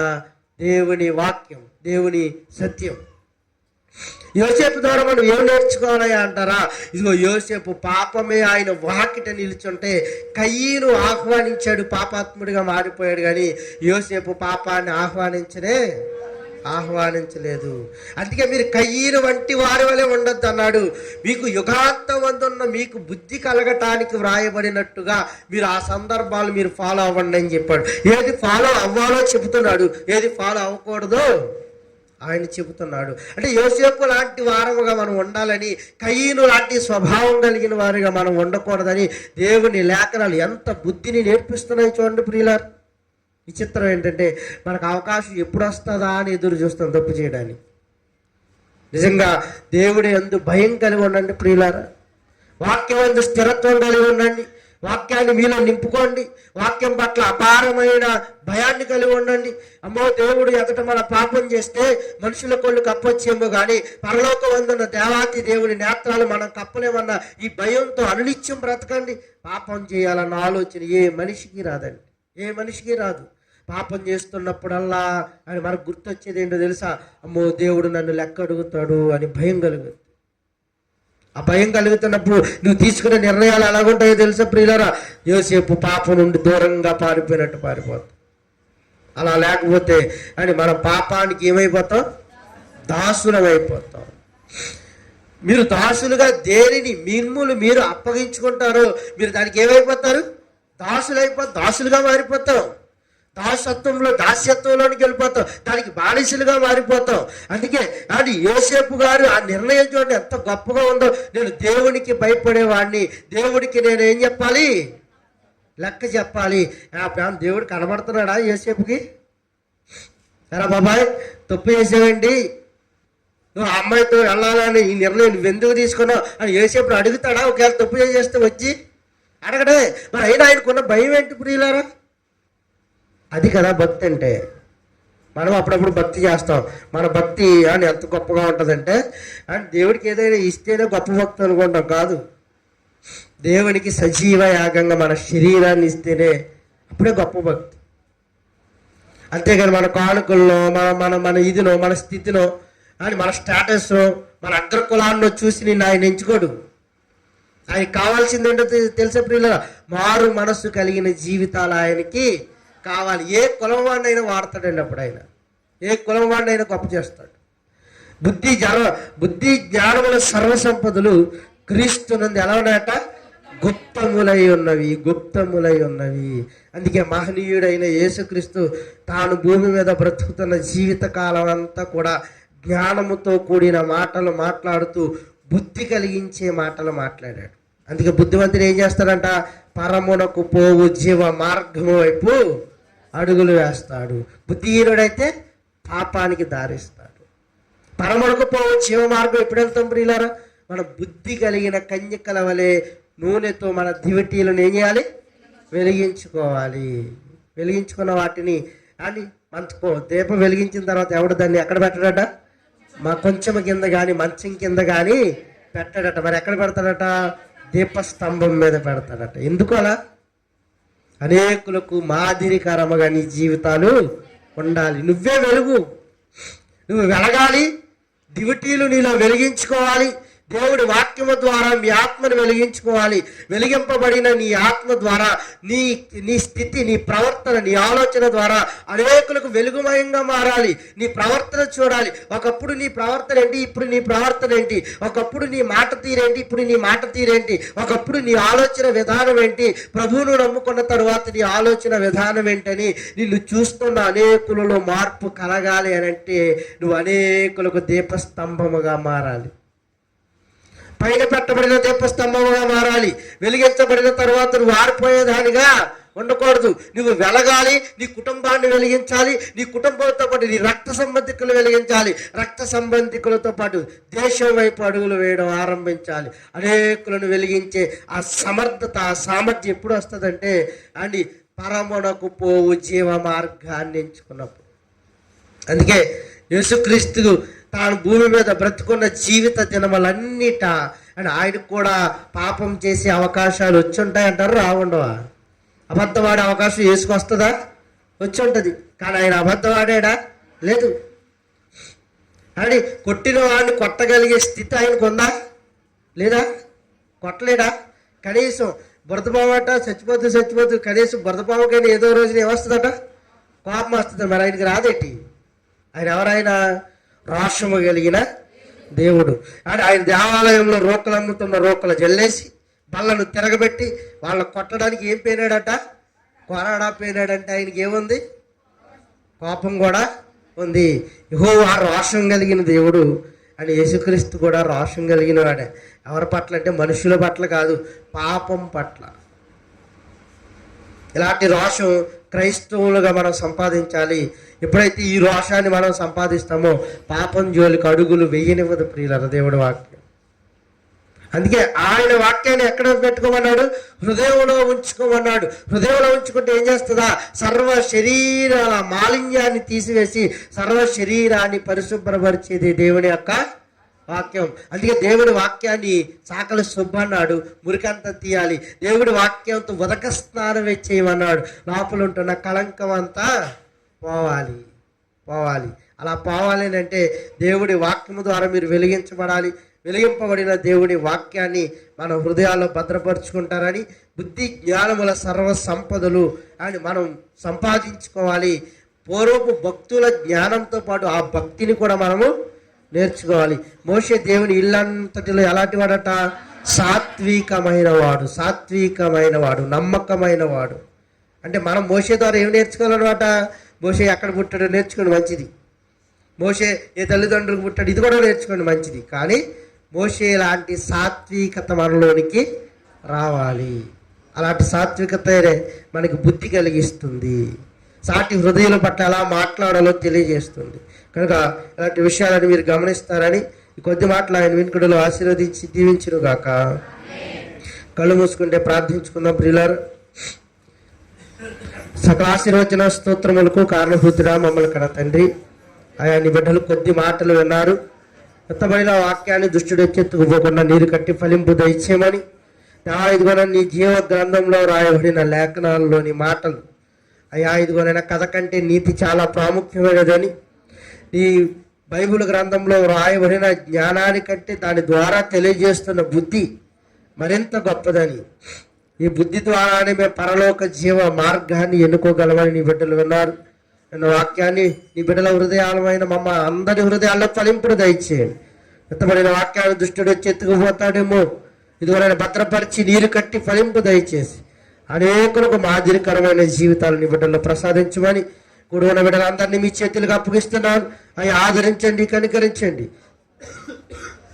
దేవుని వాక్యం, దేవుని సత్యం. యోసేపు ద్వారా మనం ఏం నేర్చుకోవాలయ్యా అంటారా? ఇదిగో యోసేపు పాపమే ఆయన వాకిట నిలుచుంటే కయ్యను ఆహ్వానించాడు, పాపాత్ముడిగా మారిపోయాడు. కానీ యోసేపు పాపాన్ని ఆహ్వానించలేదు. అందుకే మీరు కయ్యను వంటి వారి వలె ఉండొద్దు అన్నాడు. మీకు యుగాంతమందున్న మీకు బుద్ధి కలగటానికి వ్రాయబడినట్టుగా మీరు ఆ సందర్భాలు మీరు ఫాలో అవ్వండి అని చెప్పాడు. ఏది ఫాలో అవ్వాలో చెబుతున్నాడు, ఏది ఫాలో అవ్వకూడదో ఆయన చెబుతున్నాడు. అంటే యోసేపు లాంటి వారముగా మనం ఉండాలని, కయ్యను లాంటి స్వభావం కలిగిన వారిగా మనం ఉండకూడదని దేవుని లేఖనాలు ఎంత బుద్ధిని నేర్పిస్తున్నాయి చూడండి ప్రియులారు. విచిత్రం ఏంటంటే మనకు అవకాశం ఎప్పుడు వస్తుందా అని ఎదురు చూస్తాం తప్పు చేయడానికి. నిజంగా దేవుడి యందు భయం కలిగి ఉండండి ప్రియులారా. వాక్యం యందు స్థిరత్వం కలిగి ఉండండి. వాక్యాన్ని మీలో నింపుకోండి. వాక్యం పట్ల అపారమైన భయాన్ని కలిగి ఉండండి. అమ్మో, దేవుడు ఎదుట మన పాపం చేస్తే మనుషుల కొళ్ళు కప్పొచ్చేమో కానీ పరలోకమందున్న దేవాతి దేవుని నేత్రాలు మనం కప్పలేమన్న ఈ భయంతో అనునిత్యం బ్రతకండి. పాపం చేయాలన్న ఆలోచన ఏ మనిషికి రాదండి, ఏ మనిషికి రాదు. పాపం చేస్తున్నప్పుడల్లా అని మనకు గుర్తొచ్చేది ఏంటో తెలుసా? అమ్మో, దేవుడు నన్ను లెక్క అడుగుతాడు అని భయం కలుగుతుంది. ఆ భయం కలుగుతున్నప్పుడు నువ్వు తీసుకునే నిర్ణయాలు ఎలాగుంటాయో తెలుసా ప్రియులారా? యోసేపు పాపం నుండి దూరంగా పారిపోయినట్టు పారిపోతాం. అలా లేకపోతే మనం పాపానికి ఏమైపోతాం? దాసులమైపోతాం. మీరు దాసులుగా దేనిని మీరు అప్పగించుకుంటారో మీరు దానికి ఏమైపోతారు? దాసులుగా మారిపోతాం. దాస్యత్వంలోనికి వెళ్ళిపోతాం. దానికి బానిసలుగా మారిపోతాం. అందుకే యోసేపు గారు ఆ నిర్ణయం చూడండి ఎంత గొప్పగా ఉందో. నేను దేవునికి భయపడేవాడిని, దేవుడికి నేను ఏం చెప్పాలి? లెక్క చెప్పాలి. దేవుడు కనబడుతున్నాడా యోసేపుకి? ఎరా బాబాయ్, తప్పు చేసావండి, నువ్వు ఆ అమ్మాయితో వెళ్ళాలని ఈ నిర్ణయం నువ్వెందుకు తీసుకున్నావు అని యోసేపుని అడుగుతాడా? ఒకవేళ తప్పు చేస్తే వచ్చి అడగడే. మరి అయినా ఆయనకున్న భయం ఏంటి ప్రియులారా? అది కదా భక్తి అంటే. మనం అప్పుడప్పుడు భక్తి చేస్తాం. మన భక్తి ఎంత గొప్పగా ఉంటుందంటే దేవుడికి ఏదైనా ఇస్తేనే గొప్ప భక్తి అనుకుంటాం. కాదు, దేవునికి సజీవ యాగంగా మన శరీరాన్ని ఇస్తేనే అప్పుడే గొప్ప భక్తి. అంతేగాని మన కానుకల్లో మన ఇదినో, మన స్థితినో మన స్టేటస్లో, మన అగ్రకులాన్నో చూసి నిన్ను ఆయన ఎంచుకోడు. ఆయనకి కావాల్సిందేంటో తెలిసే ప్రియులారా? మారు మనస్సు కలిగిన జీవితాలు ఆయనకి కావాలి. ఏ కులం వాడినైనా వాడతాడండి. అప్పుడు ఆయన ఏ కులం వాడినైనా గొప్ప చేస్తాడు. బుద్ధి జ్ఞానముల సర్వసంపదలు క్రీస్తునందు ఎలా ఉన్నాయట? గుప్తములై ఉన్నవి. అందుకే మహనీయుడైన యేసుక్రీస్తు తాను భూమి మీద బ్రతుకుతున్న జీవితకాలం అంతా కూడా జ్ఞానముతో కూడిన మాటలు మాట్లాడుతూ బుద్ధి కలిగించే మాటలు మాట్లాడాడు. అందుకే బుద్ధిమంతుడు ఏం చేస్తాడంట? పరమునకు పోవు జీవ మార్గము వైపు అడుగులు వేస్తాడు. బుద్ధిహీనుడైతే పాపానికి దారిస్తాడు. పరమునకు పోవు జీవ మార్గం ఎప్పుడు వెళ్తాం ప్రియులారా? మన బుద్ధి కలిగిన కన్యకల వలె నూనెతో మన దివిటీలను ఏం చేయాలి? వెలిగించుకోవాలి. వెలిగించుకున్న వాటిని మంచుకో. దీపం వెలిగించిన తర్వాత ఎవడు దాన్ని ఎక్కడ పెట్టడట? కొంచెం కింద కానీ మంచం కింద కానీ పెట్టడట. మరి ఎక్కడ పెడతాడట? దీపస్తంభం మీద పెడతాడట. ఎందుకు అలా? అనేకులకు మాదిరికరముగా నీ జీవితాలు ఉండాలి. నువ్వే వెలుగు. నువ్వు వెలగాలి, దివిటీలు నీలో వెలిగించుకోవాలి. దేవుడి వాక్యము ద్వారా మీ ఆత్మను వెలిగించుకోవాలి. వెలిగింపబడిన నీ ఆత్మ ద్వారా నీ స్థితి, నీ ప్రవర్తన, నీ ఆలోచన ద్వారా అనేకులకు వెలుగుమయంగా మారాలి. నీ ప్రవర్తన చూడాలి. ఒకప్పుడు నీ ప్రవర్తన ఏంటి, ఇప్పుడు నీ ప్రవర్తన ఏంటి? ఒకప్పుడు నీ మాట తీరేంటి, ఇప్పుడు నీ మాట తీరేంటి? ఒకప్పుడు నీ ఆలోచన విధానం ఏంటి, ప్రభువును నమ్ముకున్న తరువాత నీ ఆలోచన విధానం ఏంటని నిన్ను చూస్తున్న అనేకులలో మార్పు కలగాలి అని అంటే నువ్వు అనేకులకు దీపస్తంభముగా మారాలి. పైన పెట్టబడిన దీపస్తంభముగా మారాలి. వెలిగించబడిన తర్వాత నువ్వు ఆరిపోయేదానిగా ఉండకూడదు. నువ్వు వెలగాలి, నీ కుటుంబాన్ని వెలిగించాలి, నీ కుటుంబంతో పాటు నీ రక్త సంబంధికులు వెలిగించాలి, రక్త సంబంధికులతో పాటు దేశం వైపు అడుగులు వేయడం ఆరంభించాలి. అనేకులను వెలిగించే ఆ సమర్థత, ఆ సామర్థ్యం ఎప్పుడు వస్తుందంటే అండి పరమునకు పోవు జీవ మార్గాన్ని ఎంచుకున్నప్పుడు. అందుకే యేసుక్రీస్తు తాను భూమి మీద బ్రతుకున్న జీవిత దినములన్నిట అని ఆయనకు కూడా పాపం చేసే అవకాశాలు వచ్చి ఉంటాయంటారు, రావుండవా? అబద్ధవాడే అవకాశం వేసుకొస్తుందా? వచ్చి ఉంటుంది. కానీ ఆయన అబద్ధవాడా? లేదు. అని కొట్టిన వాడిని కొట్టగలిగే స్థితి ఆయనకు ఉందా? లేదా? కొట్టలేడా? కనీసం బురదపామట చచ్చిపోతూ కనీసం బురదపామకైనా ఏదో రోజున ఏమొస్తుందట? కోపం వస్తుంది. మరి ఆయనకి రాదేటి? ఆయన ఎవరైనా రోషము కలిగిన దేవుడు. అంటే ఆయన దేవాలయంలో రోకలు అమ్ముతున్న రోకలు జల్లేసి బళ్ళను తిరగబెట్టి వాళ్ళని కొట్టడానికి ఏం పోయినాడట? కొరాడా పోయినాడంటే ఆయనకి ఏముంది? కోపం కూడా ఉంది. యెహోవా రోషం కలిగిన దేవుడు అని. యేసుక్రీస్తు కూడా రోషం కలిగిన వాడే. ఎవరి పట్ల అంటే మనుషుల పట్ల కాదు, పాపం పట్ల. ఇలాంటి రోషం క్రైస్తవులుగా మనం సంపాదించాలి. ఎప్పుడైతే ఈ రోషాన్ని మనం సంపాదిస్తామో పాపం జోలికి అడుగులు వెయ్యనివ్వదు ప్రియులారా దేవుడి వాక్యం. అందుకే ఆయన వాక్యాన్ని ఎక్కడ పెట్టుకోమన్నాడు? హృదయంలో ఉంచుకోమన్నాడు. హృదయంలో ఉంచుకుంటే ఏం చేస్తుందా? సర్వ శరీరాల మాలిన్యాన్ని తీసివేసి సర్వ శరీరాన్ని పరిశుభ్రపరిచేది దేవుని యొక్క వాక్యం. అందుకే దేవుడి వాక్యాన్ని సాకలి సుబ్బన్నాడు, మురికంతా తీయాలి. దేవుడి వాక్యంతో ఉదక స్నానం చేయమన్నాడు. లోపల ఉంటున్న కళంకం అంతా పోవాలి. అలా పోవాలి అంటే దేవుడి వాక్యము ద్వారా మీరు వెలిగించబడాలి. వెలిగింపబడిన దేవుడి వాక్యాన్ని మన హృదయాల్లో భద్రపరుచుకుంటారని బుద్ధి జ్ఞానముల సర్వ సంపదలు అని మనం సంపాదించుకోవాలి. పూర్వపు భక్తుల జ్ఞానంతో పాటు ఆ భక్తిని కూడా మనము నేర్చుకోవాలి. మోషే దేవుని ఇల్లంతటిలో ఎలాంటి వాడట? సాత్వికమైన వాడు, నమ్మకమైన వాడు. అంటే మనం మోషే ద్వారా ఏమి నేర్చుకోవాలన్నమాట? మోషే ఎక్కడ పుట్టాడో నేర్చుకోండి, మంచిది. మోషే ఏ తల్లిదండ్రులకు పుట్టాడు, ఇది కూడా నేర్చుకోండి, మంచిది. కానీ మోషే లాంటి సాత్వికత మనలోనికి రావాలి. అలాంటి సాత్వికతనే మనకి బుద్ధి కలిగిస్తుంది, సాటి హృదయాల పట్ల ఎలా మాట్లాడాలో తెలియజేస్తుంది. కనుక ఇలాంటి విషయాలను మీరు గమనిస్తారని ఈ కొద్ది మాటలు ఆయన వినుకుడులో ఆశీర్వదించి దీవించును గాక. కళ్ళు మూసుకుంటే ప్రార్థించుకుందాం. ప్రియులారా, సకల ఆశీర్వచన స్తోత్రములకు కారణభూతుడా మమ్మల్ని కడ తండ్రి, ఆయా నీ బిడ్డలు కొద్ది మాటలు విన్నారు. ఎత్తబడిన వాక్యాన్ని దుష్టుడు ఎత్తెత్తుకుపోకుండా నీరు కట్టి ఫలింపు దయచేయమని, ఇదిగోనైనా నీ జీవ గ్రంథంలో రాయబడిన లేఖనాల్లోని మాటలు అయ్యా, ఇదిగోనైనా కథ కంటే నీతి చాలా ప్రాముఖ్యమైనదని, ఈ బైబిల్ గ్రంథంలో రాయబడిన జ్ఞానాని కంటే దాని ద్వారా తెలియజేస్తున్న బుద్ధి మరింత గొప్పదని, ఈ బుద్ధి ద్వారానే మేము పరలోక జీవ మార్గాన్ని ఎన్నుకోగలమని నీ బిడ్డలు విన్నారు. నిన్న వాక్యాన్ని నీ బిడ్డల హృదయాలమైన మమ్మ అందరి హృదయాల్లో ఫలింపుడు దయచేయండి. ఎత్తబడిన వాక్యాన్ని దుష్టుడు వచ్చి ఎత్తుకుపోతాడేమో, ఇదివరైనా భద్రపరిచి నీరు కట్టి ఫలింపు దయచేసి అనేకులకు మాదిరికరమైన జీవితాలు నీ బిడ్డల్లో ప్రసాదించమని కూడిన బిడ్డలందరినీ మీ చేతులకు అప్పగిస్తున్నాను. అవి ఆదరించండి, కనికరించండి.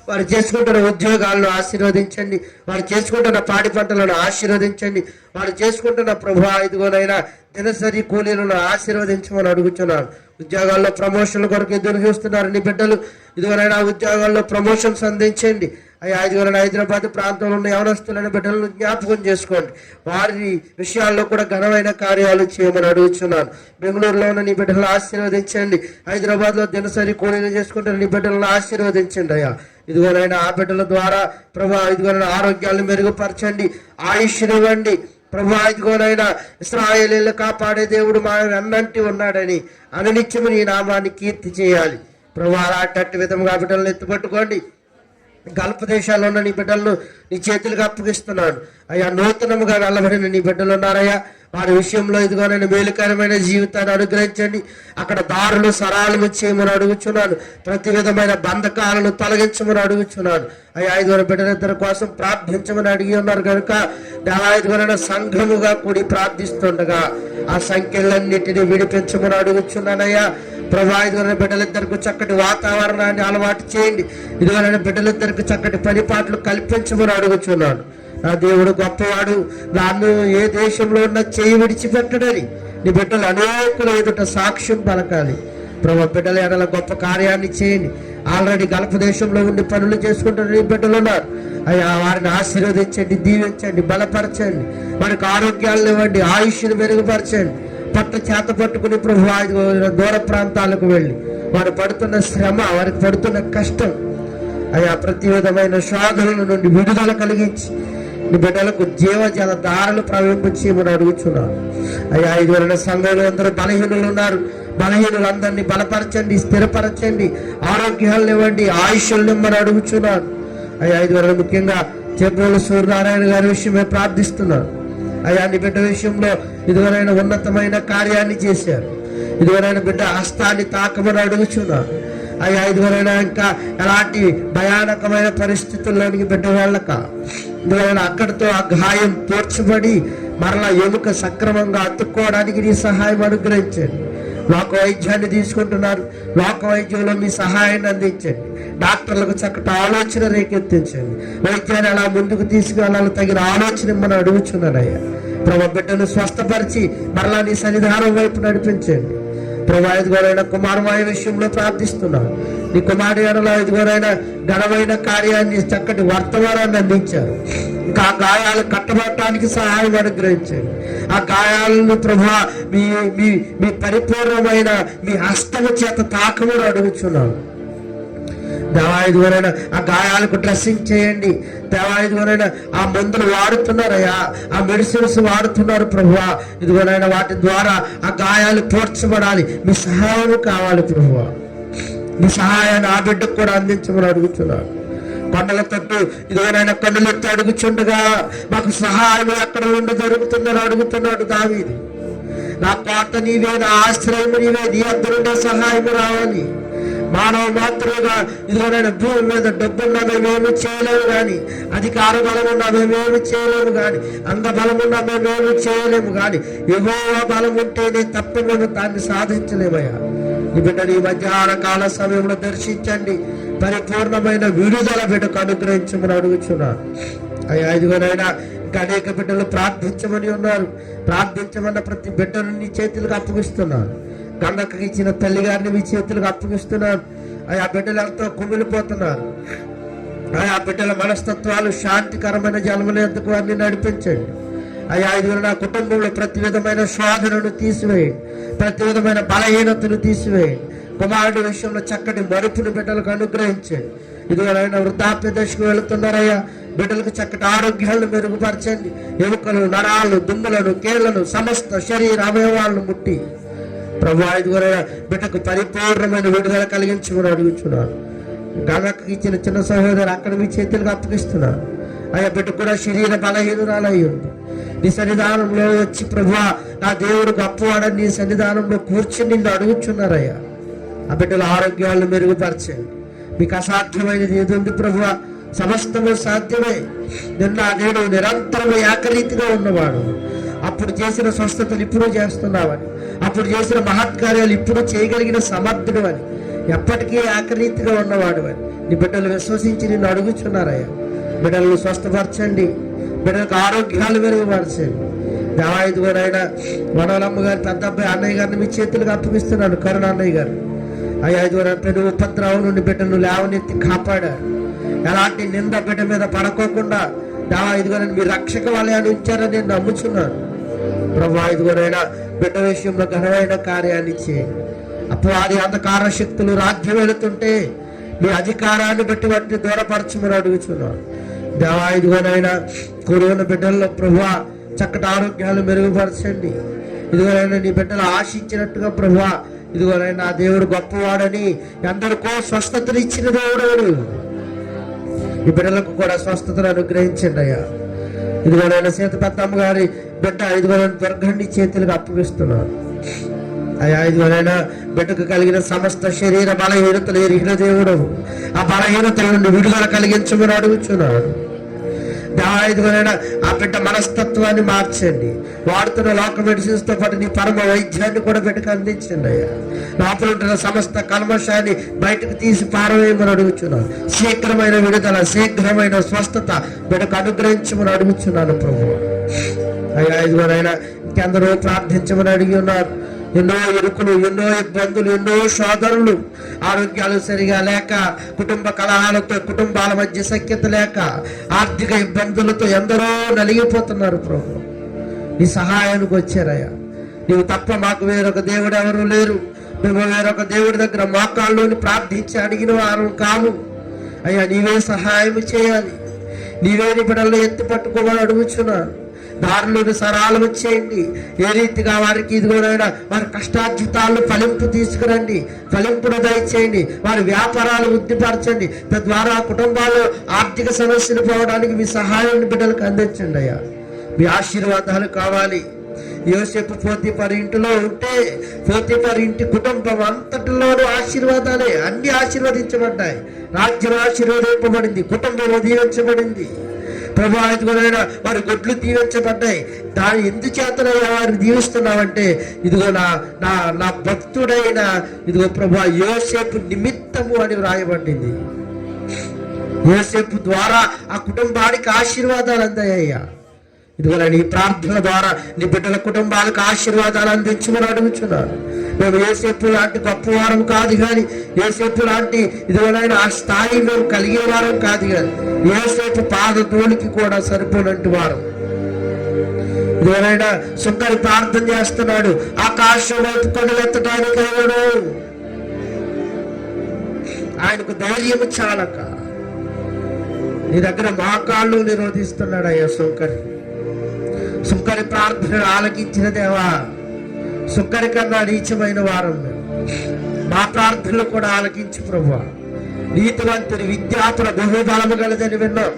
వారు చేసుకుంటున్న ఉద్యోగాలను ఆశీర్వదించండి. వారు చేసుకుంటున్న పాడి పంటలను ఆశీర్వదించండి. వారు చేసుకుంటున్న ప్రభువా ఇదిగోనైనా దినసరి కూలీలను ఆశీర్వదించమని అడుగుతున్నాను. ఉద్యోగాల్లో ప్రమోషన్ల కొరకు ఎదురు చూస్తున్నారు నీ బిడ్డలు. ఇదిగోనైనా ఉద్యోగాల్లో ప్రమోషన్స్ అందించండి. అయ్యా, ఇదిగోనైనా హైదరాబాద్ ప్రాంతంలో ఉన్న యవనస్తులైన బిడ్డలను జ్ఞాపకం చేసుకోండి. వారి విషయాల్లో కూడా ఘనమైన కార్యాలు చేయమని అడుగుతున్నాను. బెంగళూరులో ఉన్న నీ బిడ్డలను ఆశీర్వదించండి. హైదరాబాద్లో దినసరి కూలీలు చేసుకుంటున్న నీ బిడ్డలను ఆశీర్వదించండి. అయ్యా, ఇదిగోనైనా ఆ బిడ్డల ద్వారా ప్రభు ఇదిగోనైనా ఆరోగ్యాలను మెరుగుపరచండి, ఆయుష్నివ్వండి. ప్రభు ఇదిగోనైనా ఇశ్రాయేలీయులను కాపాడే దేవుడు మా అన్నంటి ఉన్నాడని అనునిత్యము నీ నామాన్ని కీర్తి చేయాలి. ప్రభు అలాంటి విధంగా బిడ్డలను ఎత్తుపట్టుకోండి. గల్ఫ్ దేశాల్లో ఉన్న నీ బిడ్డలను నీ చేతులకు అప్పగిస్తున్నాను అయ్యా. నూతనముగా వెళ్ళబడిన నీ బిడ్డలు ఉన్నారయ్యా. వారి విషయంలో ఇదిగోనైనా మేలుకరమైన జీవితాన్ని అనుగ్రహించండి. అక్కడ దారులు సరాలను చేయమని అడుగుచున్నాను. ప్రతి విధమైన బంధకాలను తొలగించమని అడుగుచున్నాను అయ్యా. 5 బిడ్డలిద్దరి కోసం ప్రార్థించమని అడిగి ఉన్నారు కనుక 5 సంఘముగా కూడి ప్రార్థిస్తుండగా ఆ సంఖ్యలన్నిటినీ విడిపించమని అడుగుచున్నానయ్యా. ప్రభు 5 బిడ్డలిద్దరికి చక్కటి వాతావరణాన్ని అలవాటు చేయండి. 5 బిడ్డలిద్దరికి చక్కటి పనిపాట్లు కల్పించమని అడుగుచున్నాను. నా దేవుడు గొప్పవాడు, నన్ను ఏ దేశంలో ఉన్నా చేయి విడిచిపెట్టడని నీ బిడ్డలు అనేకుల ఎదుట సాక్ష్యం పలకాలి. ప్రభు బిడ్డల ఎడల గొప్ప కార్యాన్ని చేయండి. ఆల్రెడీ గల్ఫ్ దేశంలో ఉండి పనులు చేసుకుంటున్న నీ బిడ్డలు ఉన్నారు అయ్యా. వారిని ఆశీర్వదించండి, దీవించండి, బలపరచండి. వారికి ఆరోగ్యాలను ఇవ్వండి, ఆయుష్ను మెరుగుపరచండి. పట్టు చేత పట్టుకుని ప్రభు దూర ప్రాంతాలకు వెళ్ళి వారు పడుతున్న శ్రమ, వారికి పడుతున్న కష్టం అయ్యా, ప్రతి విధమైన శోధనల నుండి విడుదల కలిగించి నీ బిడ్డలకు జీవజల దారులు ప్రవహింపచేయమని అడుగుచున్నాను అయ్యా. 5 సంఘంలో అందరూ బలహీనులు ఉన్నారు. బలహీనులందరినీ బలపరచండి, స్థిరపరచండి, ఆరోగ్యాలను ఇవ్వండి, ఆయుష్యులను ఇమ్మని అడుగుచున్నాను అయ్యా. 5 ముఖ్యంగా చెబ్రోలు సూర్యనారాయణ గారి విషయమే ప్రార్థిస్తున్నాను అయ్యా. నీ బిడ్డ విషయంలో ఇదివరైనా ఉన్నతమైన కార్యాన్ని చేశారు. ఇదివరైనా బిడ్డ హస్తాన్ని తాకమని అడుగుచున్నాను అయ్యా. ఇదివరైనా ఇంకా ఎలాంటి భయానకమైన పరిస్థితుల్లోనికి బిడ్డ వాళ్ళక ఇదివరైనా అక్కడితో ఆ గాయం పూడ్చబడి మరలా ఎముక సక్రమంగా అతుక్కోవడానికి నీ సహాయం అనుగ్రహించండి. లోక వైద్యాన్ని తీసుకుంటున్నారు, లోక వైద్యంలో మీ సహాయాన్ని అందించండి. డాక్టర్లకు చక్కటి ఆలోచన రేకెత్తించండి. వైద్యాన్ని అలా ముందుకు తీసుకెళ్ళాలని తగిన ఆలోచన ఇమ్మని అడుగుచున్నానయ్యా. ప్రభు బిడ్డను స్వస్థపరిచి మరలా నీ సన్నిధానం వైపు నడిపించండి. ప్రభు 5 కుమారమాయ విషయంలో ప్రార్థిస్తున్నాను. నీ కుమారుడు ఎడల 5 ఘనమైన కార్యాన్ని, చక్కటి వర్తమానాన్ని అందించారు. ఇంకా ఆ గాయాలు కట్టబడటానికి సహాయం అనుగ్రహించండి. ఆ గాయాలను ప్రభు మీ మీ మీ పరిపూర్ణమైన మీ హస్తము చేత తాకమని అడుగుచున్నాను. 5 ఆ గాయాలకు డ్రెస్సింగ్ చేయండి. 5 ఆ మందులు వాడుతున్నారయ్యా, ఆ మెడిసిన్స్ వాడుతున్నారు ప్రభువా. ఇదిగోనైనా వాటి ద్వారా ఆ గాయాలు పూడ్చబడాలి. మీ సహాయం కావాలి ప్రభువా. మీ సహాయాన్ని ఆ బిడ్డకు కూడా అందించమని అడుగుతున్నాను. కొండల తట్టు ఇదిగోనైనా కన్నులెత్తి అడుగుచుండగా మాకు సహాయం ఎక్కడ ఉండి జరుగుతుందని అడుగుతున్నాడు దావీదు. నా కోట నీవే, నా ఆశ్రయం నీవే, నీ అందరుండే సహాయం రావాలి. మానవ మాత్రమే ఇదిగోనైనా భూమి మీద డబ్బున్నా మేమేమి చేయలేము కానీ, అధికార బలం ఉన్నా మేమేమి చేయలేము కానీ, అంద బలం ఉన్నా మేమేమి చేయలేము కానీ, యెహోవా బలం ఉంటేనే తప్ప మేము దాన్ని సాధించలేమయ్యా. ఈ బిడ్డని ఈ మధ్యాహ్న కాల సమయంలో దర్శించండి. పరిపూర్ణమైన విడుదల బిడ్డకు అనుగ్రహించమని అడుగుచున్నాను అయ్యా. 5 ఇంకా అనేక బిడ్డలు ప్రార్థించమని ఉన్నారు. ప్రార్థించమన్న ప్రతి బిడ్డను నీ చేతులకు అప్పగిస్తున్నాను. గంగకు ఇచ్చిన తల్లి గారిని మీ చేతులకు అప్పగిస్తున్నాను అయ్యా. బిడ్డలు ఎంతో కుమిలిపోతున్నారు అయ్యా. బిడ్డల మనస్తత్వాలు శాంతికరమైన జన్మలేందుకు వారిని నడిపించండి అయ్యా. 5 నా కుటుంబంలో ప్రతి విధమైన శోధనను తీసివేయండి, ప్రతి విధమైన బలహీనతను తీసివేయండి. కుమారుడి విషయంలో చక్కటి మరుపును బిడ్డలకు అనుగ్రహించండి. 5 వృద్ధాప్య దశకు వెళుతున్నారయ్యా. బిడ్డలకు చక్కటి ఆరోగ్యాలను మెరుగుపరచండి. ఎముకలు, నరాలు, దుమ్ములను, కీళ్లను, సమస్త శరీర అవయవాలను ముట్టి ప్రభు 5 బిడ్డకు పరిపూర్ణమైన విడుదల కలిగించమని అడుగుతున్నాను. గంగకు ఇచ్చిన చిన్న సహోదరు అక్కడ మీ చేతులకు అప్పగిస్తున్నాను అయ్యా. బిడ్డ కూడా శరీర బలహీనురాలై ఉంది. నీ సన్నిధానంలో వచ్చి ప్రభువా నా దేవుడు గొప్పవాడని నీ సన్నిధానంలో కూర్చుని నిన్ను అడుగుచున్నారయ్యా. ఆ బిడ్డల ఆరోగ్యాలను మెరుగుపరచండి. మీకు అసాధ్యమైనది ఏది ఉంది ప్రభువా? సమస్తము సాధ్యమే. నిన్న నేడు నిరంతరం ఏకరీతిగా ఉన్నవాడు. అప్పుడు చేసిన స్వస్థతలు ఇప్పుడు చేస్తున్నావని, అప్పుడు చేసిన మహత్కార్యాలు ఇప్పుడు చేయగలిగిన సమర్థుడు అని, ఎప్పటికీ ఏకరీతిగా ఉన్నవాడు అని నీ బిడ్డలు విశ్వసించి నిన్ను అడుగుచున్నారయ్యా. బిడ్డలను స్వస్థపరచండి, బిడ్డలకు ఆరోగ్యాలు మెరుగుపరచండి. 5 వనవలమ్మ గారి పెద్ద అబ్బాయి అన్నయ్య గారిని మీ చేతులకు అప్పగిస్తున్నాడు, కరుణ అన్నయ్య గారు అయ్యా. 5 పెను ఉపద్రవం నుండి బిడ్డను లేవనెత్తి కాపాడారు. ఎలాంటి నింద బిడ్డ మీద పడకోకుండా 5 మీ రక్షక వలయాన్ని ఉంచారని నేను నమ్ముచున్నాను ప్రభు. 5 బిడ్డ విషయంలో ఘనమైన కార్యాన్ని చేయండి. అపవాది అంధకార శక్తులు రాజ్యం వెళుతుంటే మీ అధికారాన్ని బట్టి వాటిని దూరపరచమని అడుగుచున్నాను. 5 కూడిన బిడ్డల్లో ప్రభు చక్కటి ఆరోగ్యాలు మెరుగుపరచండి. 5 నీ బిడ్డలు ఆశించినట్టుగా ప్రభు ఇదిగో నా దేవుడు గొప్పవాడని ఎందరికో స్వస్థతలు ఇచ్చిన దేవుడు. ఈ బిడ్డలకు కూడా స్వస్థతను అనుగ్రహించండి అయ్యా. ఇదిగో సీత పెద్దమ్మ గారి బిడ్డ ఇదిగో దుర్గండి చేతులకు అప్పగిస్తున్నాను అయ్యా. ఇదిగోనైనా బిడ్డకు కలిగిన సమస్త శరీర బలహీనతలు ఎరిగిన దేవుడు, ఆ బలహీనతల నుండి విడుదల కలిగించమని అడుగుచున్నాడు. ఇదిగోనైనా ఆ బిడ్డ మనస్తత్వాన్ని మార్చండి. వాడుతున్న లోక మెడిసిన్స్ తో పాటు నీ పరమ వైద్యాన్ని కూడా బిడ్డకు అందించండి అయ్యా. లోపల ఉంటున్న సమస్త కల్మషాన్ని బయటకు తీసి పారవేయమని అడుగుచున్నాను. శీఘ్రమైన విడుదల, శీఘ్రమైన స్వస్థత బిడ్డకు అనుగ్రహించమని అడుగుచున్నాను ప్రభు అయ్యా. ఇదిగోనైనా ఇంకెందరో ప్రార్థించమని అడిగి ఉన్నారు. ఎన్నో ఇరుకులు, ఎన్నో ఇబ్బందులు, ఎన్నో శోధనలు, ఆరోగ్యాలు సరిగా లేక, కుటుంబ కలహాలతో, కుటుంబాల మధ్య సఖ్యత లేక, ఆర్థిక ఇబ్బందులతో ఎందరో నలిగిపోతున్నారు ప్రభు. నీ సహాయానికి వచ్చారయ్యా. నీవు తప్ప మాకు వేరొక దేవుడు ఎవరు లేరు. మేము వేరొక దేవుడి దగ్గర మోకాళ్ళలోని ప్రార్థించి అడిగిన వారు కాము అయ్యా. నీవే సహాయం చేయాలి. నీవే నీ బిడ్డల్లో ఎత్తి పట్టుకోమని అడుగుచున్నాను. దారులను సరాలు చేయండి. ఏ రీతిగా వారికి ఇదిగోనైనా వారి కష్టార్జితాలను ఫలింపు తీసుకురండి, ఫలింపును దయచేయండి. వారి వ్యాపారాలు వృద్ధిపరచండి. తద్వారా కుటుంబాల్లో ఆర్థిక సమస్యలు పోవడానికి మీ సహాయాన్ని బిడ్డలకు అందించండి అయ్యా. మీ ఆశీర్వాదాలు కావాలి. యోసేపు పోతీఫరు ఇంటిలో ఉంటే పోతీఫరు ఇంటి కుటుంబం అంతటిలోనూ ఆశీర్వాదాలే. అన్ని ఆశీర్వదించబడ్డాయి. రాజ్యం ఆశీర్వదింపబడింది, కుటుంబం దీవించబడింది ప్రభు. ఇదిగోనైనా వారి గొడ్లు దీవించబడ్డాయి. దాని ఎందుచేతనైనా వారిని దీవిస్తున్నామంటే ఇదిగో నా భక్తుడైన ఇదిగో ప్రభు యోసేపు నిమిత్తము అని వ్రాయబడింది. యోసేపు ద్వారా ఆ కుటుంబానికి ఆశీర్వాదాలు అందాయ్యా. ఇదిగో నీ ప్రార్థన ద్వారా నీ బిడ్డల కుటుంబాలకు ఆశీర్వాదాలు అందించమని అడుగుచున్నాను. మేము యోసేపు లాంటి గొప్పవారం కాదు కానీ, యోసేపు లాంటి ఇదిగోనైనా ఆ స్థాయి మేము కలిగే వారం కాదు కానీ, యోసేపు పాదధూళికి కూడా సరిపోనంటి వారు. ఇదిగోనైనా సుంకరి ప్రార్థన చేస్తున్నాడు. ఆకాశం కొండలెత్తడానికి ఆయనకు ధైర్యం చాలక నీ దగ్గర మోకాళ్ళు నిరోధిస్తున్నాడు అయ్యా. సుంకరి ప్రార్థన ఆలకించిన దేవా, సుంకరి కన్నా నీచమైన వారం మా ప్రార్థనలు కూడా ఆలకించు ప్రభు. నీతివంతుని విజ్ఞాపన బహుబలము గలదని విన్నాం.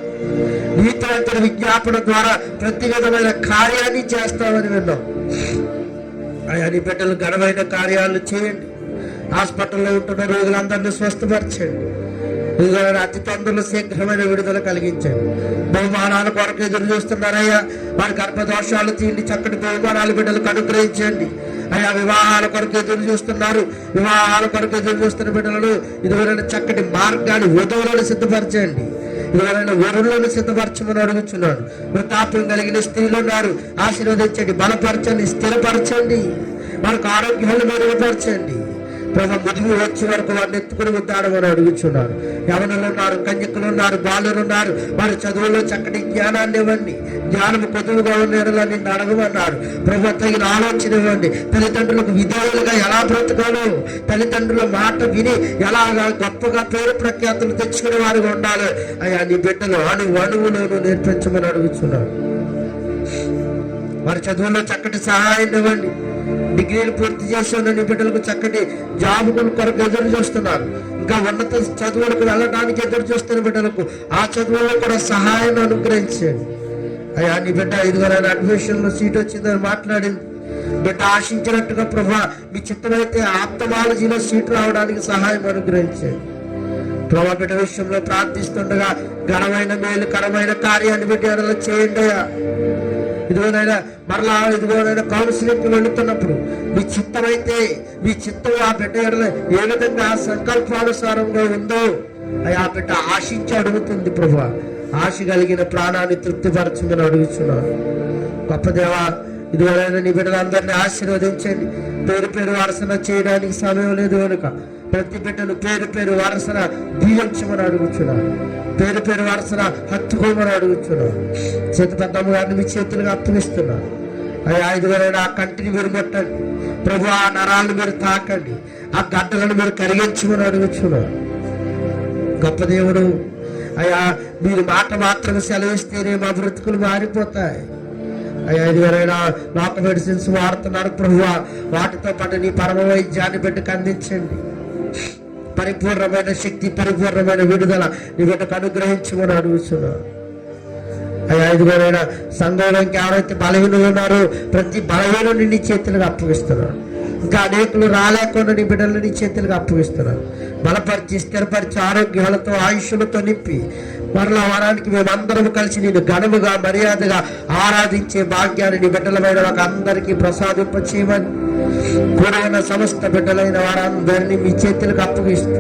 నీతివంతుని విజ్ఞాపన ద్వారా ప్రతి విధమైన కార్యాన్ని చేస్తామని విన్నాం అయ్యా. నీ బిడ్డలు ఘనమైన కార్యాలు చేయండి. హాస్పిటల్లో ఉంటున్న రోగులందరినీ స్వస్థపరచండి. అతి తొందరలో శీఘ్రమైన విడుదల కలిగించండి. బహుమానాల కొరకు ఎదురు చూస్తున్నారయ్యా. వారి గర్భదోషాలు తీయండి. చక్కటి బహుమానాలు బిడ్డలకు అనుగ్రహించండి అయ్యా. వివాహాల కొరకు ఎదురు చూస్తున్నారు. వివాహాల కొరకు ఎదురు చూస్తున్న బిడ్డలను ఇదివరైనా చక్కటి మార్గాన్ని, వధువులను సిద్ధపరచండి. ఇదివరైనా వరులను సిద్ధపరచమని అడుగుచున్నాడు. వృద్ధాప్యం కలిగిన స్త్రీలు ఉన్నారు. ఆశీర్వదించండి, బలపరచండి, స్థిరపరచండి. వారికి ఆరోగ్యాలు మెరుగుపరచండి ప్రభు. ముదిమి వచ్చే వరకు వారిని ఎత్తుకుని ఉద్దాడమని అడుగుచున్నారు. యవనులు ఉన్నారు, కన్యకులు ఉన్నారు, బాలురు ఉన్నారు. వారి చదువులో చక్కటి జ్ఞానాన్ని ఇవ్వండి. జ్ఞానము పొదువుగా ఉన్న నిన్ను అడగమన్నారు ప్రభు. తగిన ఆలోచన ఇవ్వండి. తల్లిదండ్రులకు విధేయులుగా ఎలా బ్రతకాలో, తల్లిదండ్రుల మాట విని ఎలాగా గొప్పగా పేరు ప్రఖ్యాతులు తెచ్చుకునే వారిగా ఉండాలి అయ్యా. నీ బిడ్డలు అణువులను నేర్పించమని అడుగుచున్నారు. వారి చదువులో చక్కటి సహాయం ఇవ్వండి. డిగ్రీలు పూర్తి చేసి ఉన్న నీ బిడ్డలకు చక్కటి జాబుల కొరకు ఎదురు చూస్తున్నారు. ఇంకా ఉన్నత చదువులకు వెళ్ళడానికి ఎదురు చూస్తున్న బిడ్డలకు ఆ చదువుల్లో కూడా సహాయం అనుగ్రహించండి అయ్యా. నీ బిడ్డ ఇదిగోనైనా అడ్మిషన్లో సీట్ వచ్చిందని మాట్లాడింది. బిడ్డ ఆశించినట్టుగా ప్రభా మీ చిత్తమైతే ఆప్తమాలజీలో సీట్ రావడానికి సహాయం అనుగ్రహించండి ప్రభా. బిడ్డ విషయంలో ప్రార్థిస్తుండగా ఘనమైన మేలుకరమైన కార్యాన్ని బిడ్డ ఎడలో చేయండి అయ్యా. ఇదిగోనైనా మరలా ఇదిగోనైనా కౌన్సిలింగ్కి వెళుతున్నప్పుడు మీ చిత్తమైతే, మీ చిత్తం ఆ బిడ్డ ఎడలో ఏ విధంగా సంకల్పానుసారంగా ఉందో ఆ బిడ్డ ఆశించి అడుగుతుంది ప్రభు. ఆశ కలిగిన ప్రాణాన్ని తృప్తిపరచమని అడుగుతున్నాను గొప్ప దేవా. ఇదివరైనా నీ బిడ్డలందరినీ ఆశీర్వదించండి. పేరు పేరు వరసన చేయడానికి సమయం లేదు కనుక ప్రతి బిడ్డను పేరు పేరు వరసన దీవించమని అడుగుతున్నాను. పేరు పేరు వరసన హత్తుకోమని అడుగుతున్నాను. పెద్దమ్మ గారిని మీ చేతులుగా అప్పగిస్తున్నాను అయ్యా. ఇదివరైనా ఆ కంటిని మీరు ముట్టండి ప్రభు. ఆ నరాలను మీరు తాకండి. ఆ గడ్డలను మీరు కరిగించమని అడుగుతున్నాను గొప్ప దేవుడు అయ్యా. మీరు మాట మాత్రం సెలవిస్తేనే మా బ్రతుకులు మారిపోతాయి. అయ్యా ఇదివరైనా లోక మెడిసిన్స్ వాడుతున్నారు ప్రభువా, వాటితో పాటు నీ పరమ వైద్యాన్ని బిడ్డకు అందించండి. పరిపూర్ణమైన శక్తి, పరిపూర్ణమైన విడుదల నీ బిడ్డకు అనుగ్రహించమని అడుగుతున్నాను. అయ్యా ఇదివరైనా సంఘంలో ఇంకెవరైతే బలహీనులు ఉన్నారో ప్రతి బలహీనుని నీ చేతులకు అప్పగిస్తున్నాను. ఇంకా అనేకులు రాలేకుండా నీ బిడ్డలు నీ చేతులకు అప్పగిస్తున్నాను. బలపరిచి, స్థిరపరిచి, ఆరోగ్యాలతో, ఆయుష్లతో నింపి మరలా వారానికి మేమందరం కలిసి నేను ఘనముగా, మర్యాదగా ఆరాధించే భాగ్యాన్ని నీ బిడ్డలమైన ఒక అందరికీ ప్రసాదింప చేయమని కూడిన సమస్త బిడ్డలైన వారందరినీ మీ చేతులకు అప్పగిస్తూ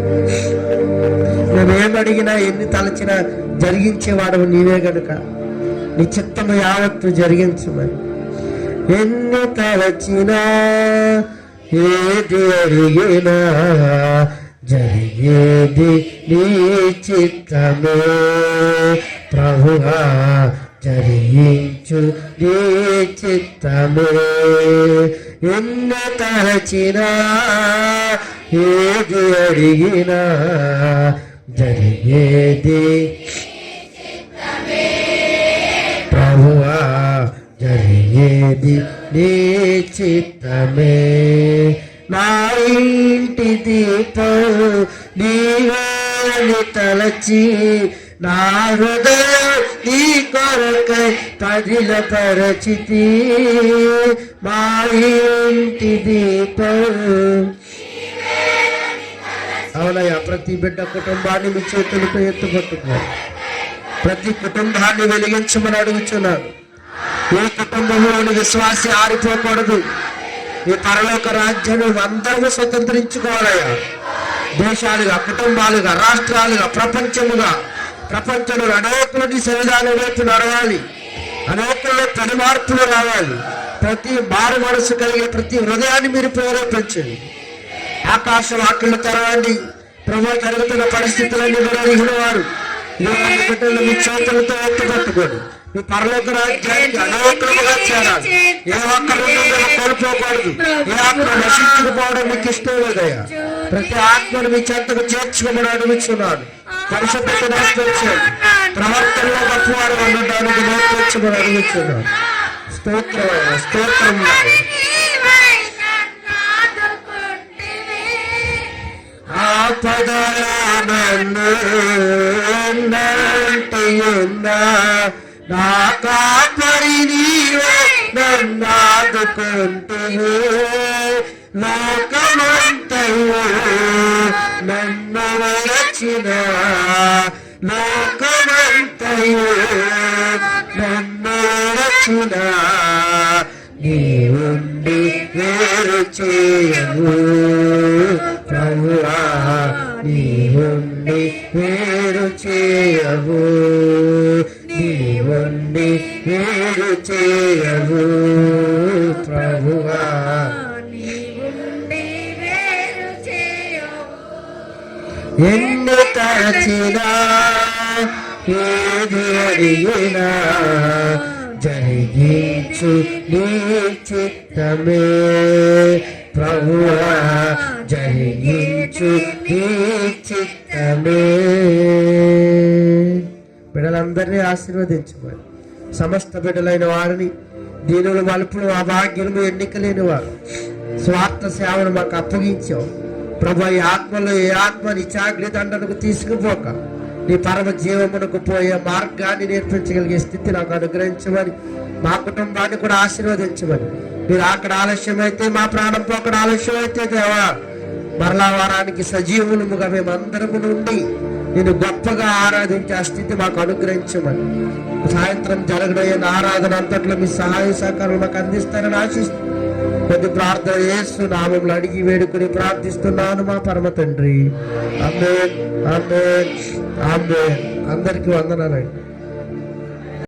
మేమేమడిగినా ఎన్ని తలచినా జరిగించేవాడు నీవే గనుక నీ చిత్తము యావత్తు జరిగించమని. ఎన్ని తలచినా ఏది అడిగినా జరిగేది నీ చిత్తమే ప్రభువా, జరిగించు నీ చిత్తమే. ఎన్ని తలచినా ఏది అడిగినా జరిగేది ప్రభువా, జరిగేది నీ చిత్తమే. నా ఇంటి దీపం నీవని తలచి నా హృదయం నీ కొరకై కదిలపరచితి. మా ఇంటి దీపం. అవునయ్యా, ప్రతి బిడ్డ కుటుంబాన్ని మీ చేతులతో ఎత్తుపట్టుకో, ప్రతి కుటుంబాన్ని వెలిగించమని అడుగుతున్నాను. ఏ కుటుంబంలోని విశ్వాసి ఆరిపోకూడదు. ఈ పరలోక రాజ్యాన్ని అందరూ స్వతంత్రించుకోవాలయ్యా. దేశాలుగా, కుటుంబాలుగా, రాష్ట్రాలుగా, ప్రపంచంలో అనేకులని సంవిధానం వైపు నడవాలి. అనేకుల్లో పెను మార్పులు రావాలి. ప్రతి మారు మనసు కలిగిన ప్రతి హృదయాన్ని మీరు ప్రేరేపించండి. ఆకాశ వాక్యలు తెరవండి ప్రభు. జరుగుతున్న పరిస్థితులన్నీ విరహిన వారు బిడ్డలు మీ చేతులతో ఎత్తుపట్టుకోండి. మీ పరలోక రాజ్యానికి అనేకులుగా చేరాలి. ఏ ఒక్కరు కోల్పోకూడదు. ఏ ఆత్మ నశించుకుపోవడం మీకు ఇష్టం లేదయ్యా. ప్రతి ఆత్మను మీ చెంతకు చేర్చుకోమని అడుగుతున్నాను. పరిశుద్ధత నేర్పించండి. ప్రవర్తనలో గొప్పవారు ఉండడానికి నేర్పించమని అడుగుతున్నాను. స్తోత్రం, స్తోత్రం. ఆపదలను నా కాపరి నీవే నన్నాదుకుంటువు. లోకమంతయు నన్ను విరచిన, లోకమంతయు నన్ను విరచిన నీవుండి వేరు చేయవు ప్రభువా, నీవుండి వేరు చేయవు, నీవుండి వేరు చేయవు ప్రభువా. ఎన్ని తలచినా ఏది అడిగినా జరిగించు నీ చిత్తమే ప్రభువా, జరిగించు నీ చిత్తమే. బిడ్డలందరినీ ఆశీర్వదించమని, సమస్త బిడ్డలైన వారిని దీనులు మలుపులు ఆ భాగ్యము ఎన్నికలేని వారు స్వార్థ సేవను మాకు అప్పగించావు ప్రభు. ఈ ఆత్మలో ఏ ఆత్మ నిచాగ్ని దండనకు తీసుకుపోక నీ పరమ జీవమునకు పోయే మార్గాన్ని నేర్పించగలిగే స్థితి నాకు అనుగ్రహించమని, మా కుటుంబాన్ని కూడా ఆశీర్వదించమని. మీరు అక్కడ ఆలస్యమైతే మా ప్రాణం పోకడ ఆలస్యమైతే దేవా మరలా వారానికి సజీవులముగా మేమందరము నుండి నేను గొప్పగా ఆరాధించే ఆ స్థితి మాకు అనుగ్రహించమని, సాయంత్రం జరగబోయే ఆరాధన అంతట్లో మీ సహాయ సహకారం మాకు అందిస్తారని ఆశిస్తూ కొద్ది ప్రార్థన యేసు నామములో అడిగి వేడుకుని ప్రార్థిస్తున్నాను మా పరమ తండ్రి. ఆమేన్, ఆమేన్, ఆమేన్. అందరికీ వందనాలండి.